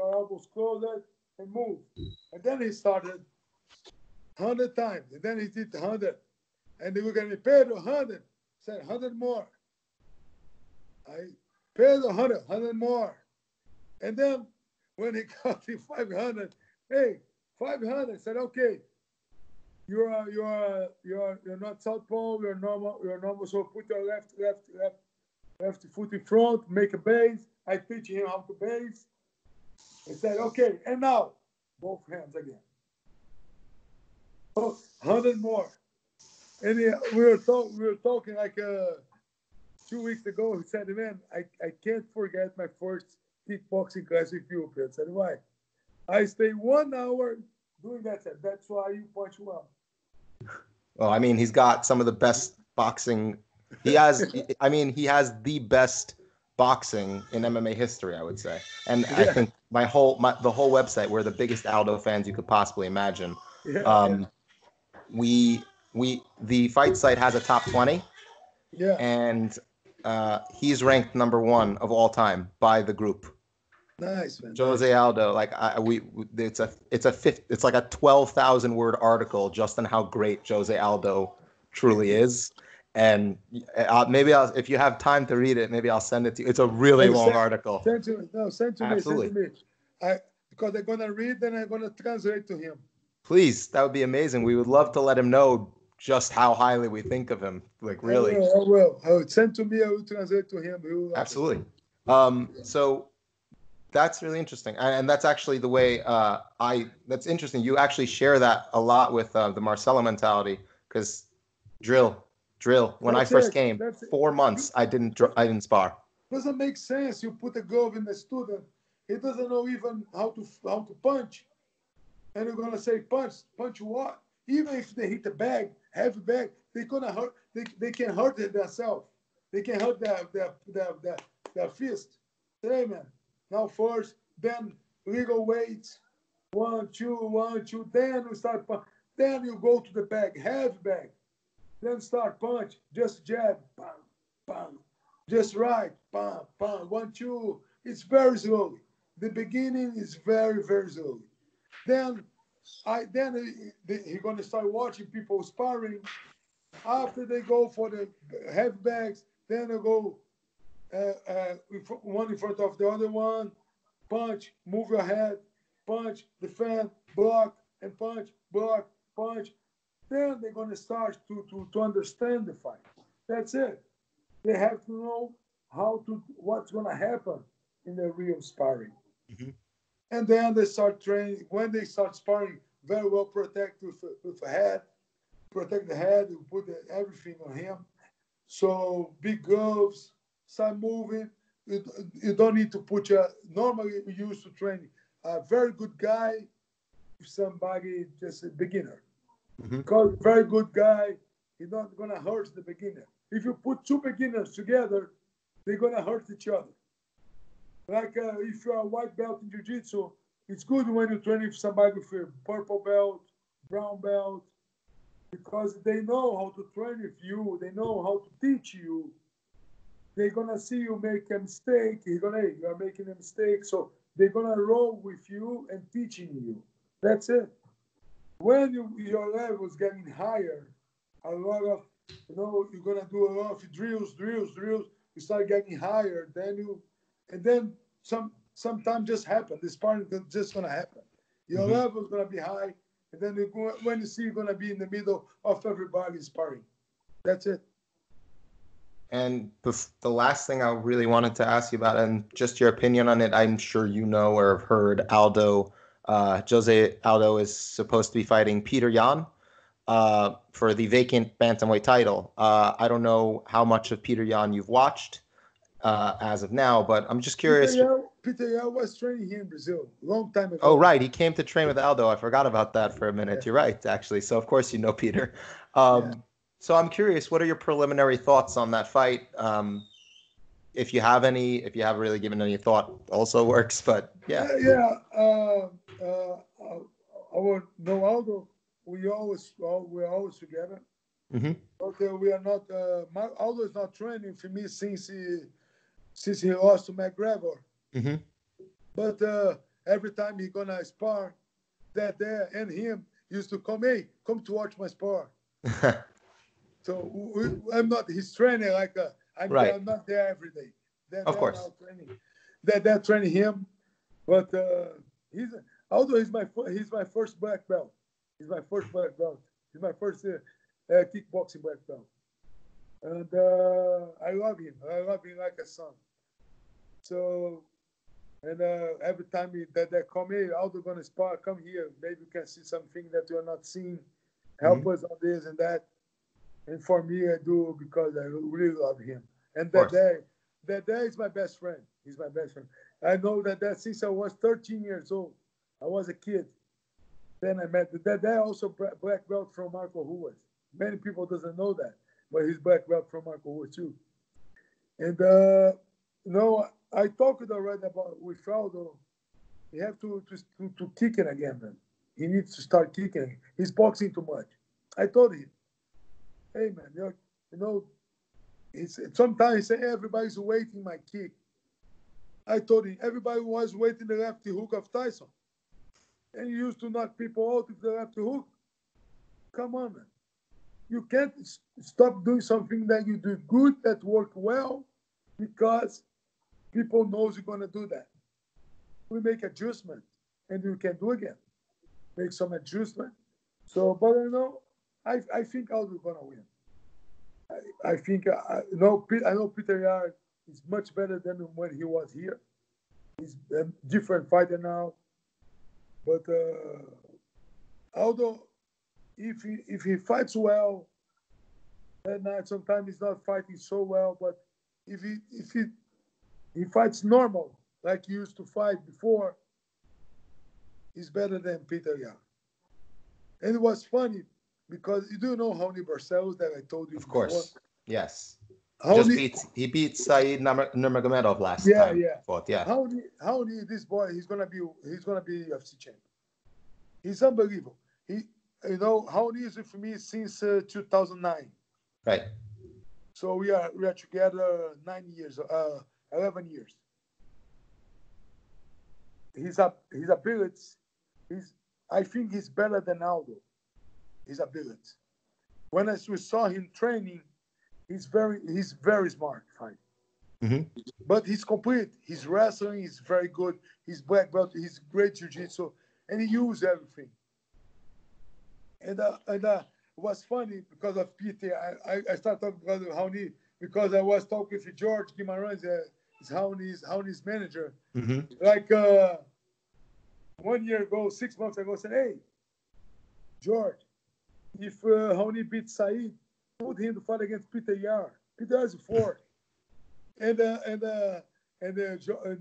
S2: elbows closed and move. And then he started 100 times. And then he did 100. And they look at me, Pedro, 100. Said 100 more. Pedro, 100 more. And then when he got to 500, hey, 500. Said, okay. You're not southpaw. You're normal. So put your left foot in front. Make a base. I teach him how to base. He said, okay. And now both hands again. Oh, 100 more. And we were talking like 2 weeks ago. He said, man, I can't forget my first kickboxing class with you. I said, why? I stay 1 hour doing that. That's why you punch well.
S1: Well, I mean, he's got some of the best boxing. He has the best boxing in MMA history, I would say. And yeah. I think the whole website, we're the biggest Aldo fans you could possibly imagine. Yeah. The fight site has a top 20.
S2: Yeah.
S1: And he's ranked number 1 of all time by the group.
S2: Nice, man.
S1: Jose Aldo, like it's like a 12,000 word article just on how great Jose Aldo truly is. And maybe if you have time to read it, maybe I'll send it to you. It's a really long article.
S2: Send to me.
S1: Absolutely.
S2: Send to me. Because they're gonna read, then I'm gonna translate to him.
S1: Please, that would be amazing. We would love to let him know just how highly we think of him. Like really.
S2: I will. I will send to me. I will translate to him.
S1: Absolutely. So that's really interesting, and that's actually the way that's interesting. You actually share that a lot with the Marcelo mentality, because drill. When I first came, 4 months I didn't spar.
S2: Doesn't make sense. You put a glove in the student, He doesn't know even how to punch. And you're gonna say punch what? Even if they hit the bag, heavy bag, they gonna hurt. They can hurt themselves. They can hurt their fist. Hey man. Now first, then legal weights. 1, 2, 1, 2. Then you start. Then you go to the bag, heavy bag. Then start punch. Just jab, bam, bam. Just right, bam, bam. 1, 2. It's very slowly. The beginning is very, very slowly. Then he's gonna start watching people sparring. After they go for the heavy bags, then they go one in front of the other one, punch, move your head, punch, defend, block, and punch, block, punch. Then they're gonna start to understand the fight. That's it. They have to know what's gonna happen in the real sparring.
S1: Mm-hmm.
S2: And then they start training. When they start sparring, very well protect with a head, protect the head, you put everything on him. So big gloves, start moving. You don't need to put normally we used to train a very good guy with somebody just a beginner.
S1: Mm-hmm.
S2: Because very good guy, he's not gonna hurt the beginner. If you put two beginners together, they're gonna hurt each other. Like if you're a white belt in jiu-jitsu, it's good when you train with somebody with a purple belt, brown belt, because they know how to train with you. They know how to teach you. They're gonna see you make a mistake. You're making a mistake, so they're gonna roll with you and teaching you. That's it. When your level is getting higher, a lot of you're gonna do a lot of drills. You start getting higher, then sometimes just happen. This part is just gonna happen. Your level is gonna be high, and then when you see you're gonna be in the middle of everybody sparring. That's it.
S1: And the last thing I really wanted to ask you about, and just your opinion on it, I'm sure you know or have heard Aldo, Jose Aldo is supposed to be fighting Peter Yan for the vacant bantamweight title. I don't know how much of Peter Yan you've watched as of now, but I'm just curious.
S2: Peter Yan was training here in Brazil a long time ago.
S1: Oh, right. He came to train with Aldo. I forgot about that for a minute. Yeah. You're right, actually. So, of course, you know Peter. So I'm curious, what are your preliminary thoughts on that fight? If you have any, if you haven't really given any thought, also works, but yeah.
S2: Our no Aldo, we're always together.
S1: Mm-hmm.
S2: Okay, we are not. Aldo is not training for me since he lost to McGregor.
S1: Mm-hmm.
S2: But every time he gonna spar, that there and him used to come to watch my spar. So I'm not his trainer I'm not there every day.
S1: Of course.
S2: They're training him, but Aldo is he's my first black belt. He's my first black belt. He's my first kickboxing black belt, and I love him. I love him like a son. So, and every time they come here, Aldo gonna spar. Come here, maybe you can see something that you're not seeing. Help us on this and that. And for me, I do because I really love him. And that day is my best friend. He's my best friend. I know that since I was 13 years old. I was a kid. Then I met that day also black belt from Marco Ruas. Many people doesn't know that, but he's black belt from Marco Ruas too. And I talked already about with Aldo. He have to kick it again, man. He needs to start kicking. He's boxing too much. I told him, hey man, sometimes he say everybody's waiting my kick. I told him everybody was waiting the lefty hook of Tyson. And he used to knock people out with the lefty hook. Come on, man. You can't stop doing something that you do good, that work well, because people knows you're gonna do that. We make adjustment, and you can do again. Make some adjustment. So, but I think Aldo gonna win. I think I know Peter Yan is much better than when he was here. He's a different fighter now. But Aldo, if he fights well, at night sometimes he's not fighting so well. But if he fights normal, like he used to fight before, he's better than Peter Yan. And it was funny because you do know Raoni Barcelos that I told you
S1: Of
S2: before.
S1: course. Yes.
S2: Raoni,
S1: He beat Said Nurmagomedov last
S2: yeah,
S1: time.
S2: yeah.
S1: Fought, yeah.
S2: Raoni, this boy, he's gonna be UFC champion. He's unbelievable. Raoni is with me since 2009.
S1: Right.
S2: So we are together 11 years. His abilities, I think he's better than Aldo. His abilities. When we saw him training, he's very smart fighter.
S1: Mm-hmm.
S2: But he's complete. His wrestling is very good. His black belt, he's great jiu-jitsu, and he uses everything. And it was funny because of Peter. I started talking because of Raoni because I was talking with George Guimarães, Raoni's manager.
S1: Mm-hmm.
S2: Like 1 year ago, 6 months ago, I said, "Hey, George, if Raoni beats Said, put him to fight against Peter Yan. Peter Yan is fourth." And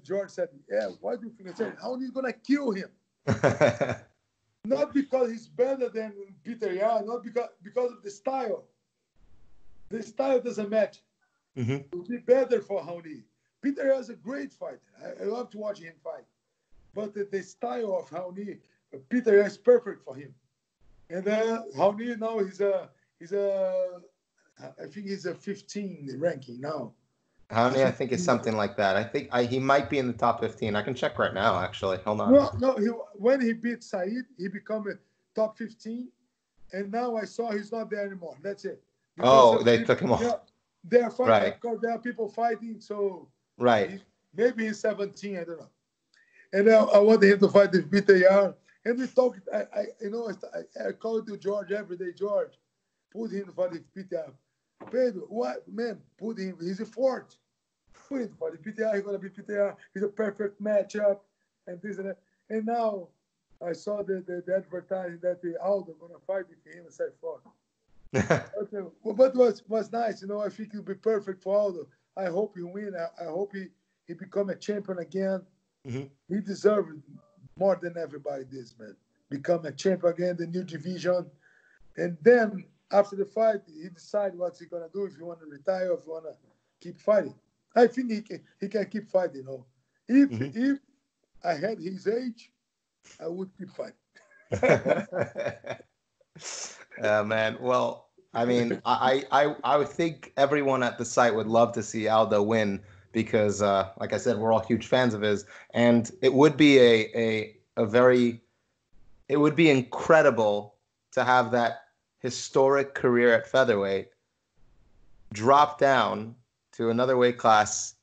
S2: George said, "Yeah, why do you think?" I said, "Raoni is gonna kill him." Not because he's better than Peter Yan, not because of the style. The style doesn't match.
S1: Mm-hmm.
S2: It would be better for Raoni. Peter Yan is a great fighter. I love to watch him fight. But the style of Raoni, Peter Yan is perfect for him. And Raoni now I think he's a 15 ranking now.
S1: Raoni, I think, is something like that. I think he might be in the top 15. I can check right now, actually. Hold on.
S2: No. When he beat Said, he became a top 15. And now I saw he's not there anymore. That's it.
S1: Because they took him off.
S2: Yeah, they are fighting
S1: Right.
S2: because there are people fighting. So
S1: right.
S2: Maybe he's 17. I don't know. And I wanted him to fight with Peter Yan. And we talked. I called to George every day. George, put him to fight with Peter Yan. Pedro, what man? Put him. He's a fourth. Put him to fight with Peter Yan. He's gonna be Peter Yan. He's a perfect matchup. And this and that. And now I saw the advertising that the Aldo gonna fight with him. I said, "Fuck." But was nice. I think it'll be perfect for Aldo. I hope he win. I hope he become a champion again.
S1: Mm-hmm.
S2: He deserves more than everybody this, man. Become a champion again, the new division. And then after the fight, he decide what's he gonna do, if he wanna retire, if he wanna keep fighting. I think he can keep fighting, If I had his age, I would keep fighting.
S1: Man. Well, I mean, I would think everyone at the site would love to see Aldo win because, like I said, we're all huge fans of his, and it would be it would be incredible to have that historic career at featherweight drop down to another weight class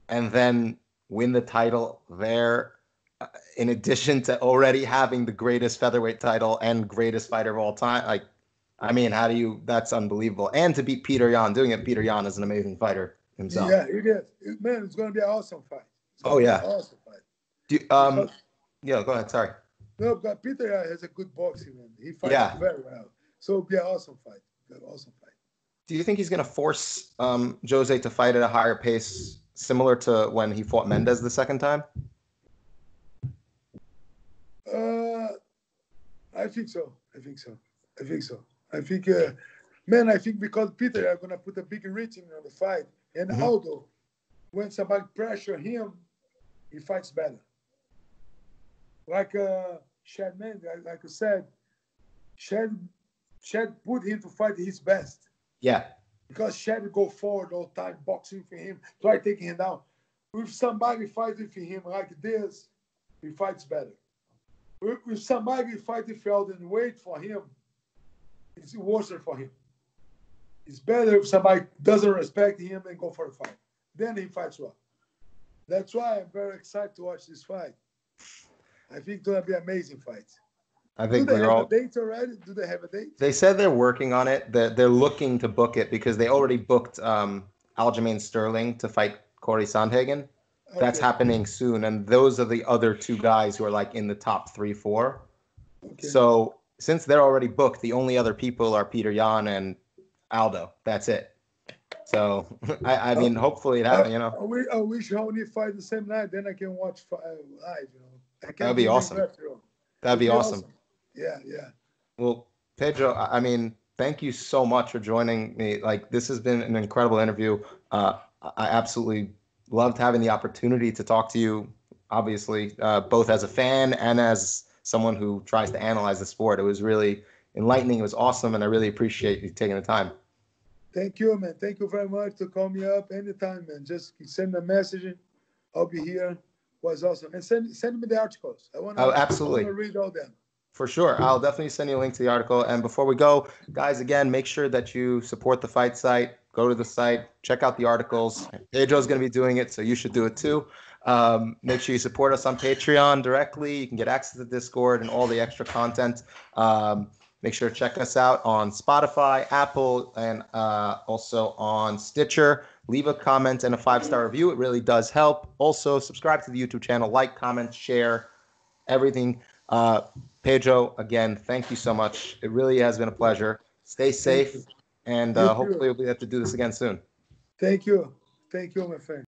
S1: and then win the title there, in addition to already having the greatest featherweight title and greatest fighter of all time. Like, I mean, that's unbelievable. And to beat Peter Yan, doing it, Peter Yan is an amazing fighter himself.
S2: Yeah, it is. Man, it's going to be an awesome fight.
S1: Yeah.
S2: Awesome fight.
S1: Yeah, go ahead. Sorry.
S2: No, but Peter Yan has a good boxing, man. He fights very well. So it'll be an awesome fight.
S1: Do you think he's going to force Jose to fight at a higher pace, similar to when he fought Mendes the second time?
S2: I think so. I think, I think because Peter are going to put a big rating on the fight. And Aldo, when somebody pressure him, he fights better. Like Chad Mendes, like I said, Chad put him to fight his best.
S1: Yeah.
S2: Because Chad go forward all the time, boxing for him, try taking him down. If somebody fights with him like this, he fights better. If somebody fights with Aldo and wait for him, it's worse for him. It's better if somebody doesn't respect him and go for a fight. Then he fights well. That's why I'm very excited to watch this fight. I think it's going to be an amazing fight.
S1: I think
S2: Do they have a date already? Do they have a date?
S1: They said they're working on it. They're looking to book it because they already booked Aljamain Sterling to fight Corey Sandhagen. Okay. That's happening soon. And those are the other two guys who are like in the top 3-4. Okay. So since they're already booked, the only other people are Peter Yan and Aldo. That's it. So I mean, hopefully that, you know,
S2: I wish Raoni fight the same night, then I can watch live. You know, I
S1: that'd
S2: can't
S1: be
S2: believe
S1: awesome.
S2: that. You know.
S1: That'd
S2: It'd
S1: be
S2: be
S1: awesome.
S2: awesome. Yeah, yeah.
S1: Well, Pedro, I mean, thank you so much for joining me. Like, this has been an incredible interview. I absolutely loved having the opportunity to talk to you, obviously, both as a fan and as someone who tries to analyze the sport. It was really enlightening. It was awesome, and I really appreciate you taking the time.
S2: Thank you, man. Thank you very much to call me up anytime, man. Just send a message. I'll be here. Was awesome. And send me the articles. I
S1: Oh,
S2: wanna
S1: absolutely.
S2: read all them.
S1: For sure. I'll definitely send you a link to the article. And before we go, guys, again, make sure that you support the fight site. Go to the site, check out the articles. Pedro's going to be doing it, so you should do it too. Make sure you support us on Patreon directly. You can get access to Discord and all the extra content. Make sure to check us out on Spotify, Apple, and also on Stitcher. Leave a comment and a 5-star review. It really does help. Also, subscribe to the YouTube channel, like, comment, share, everything. Pedro, again, thank you so much. It really has been a pleasure. Stay safe, and
S2: You
S1: hopefully
S2: too.
S1: we'll be able to do this again soon.
S2: Thank you. Thank you, my friend.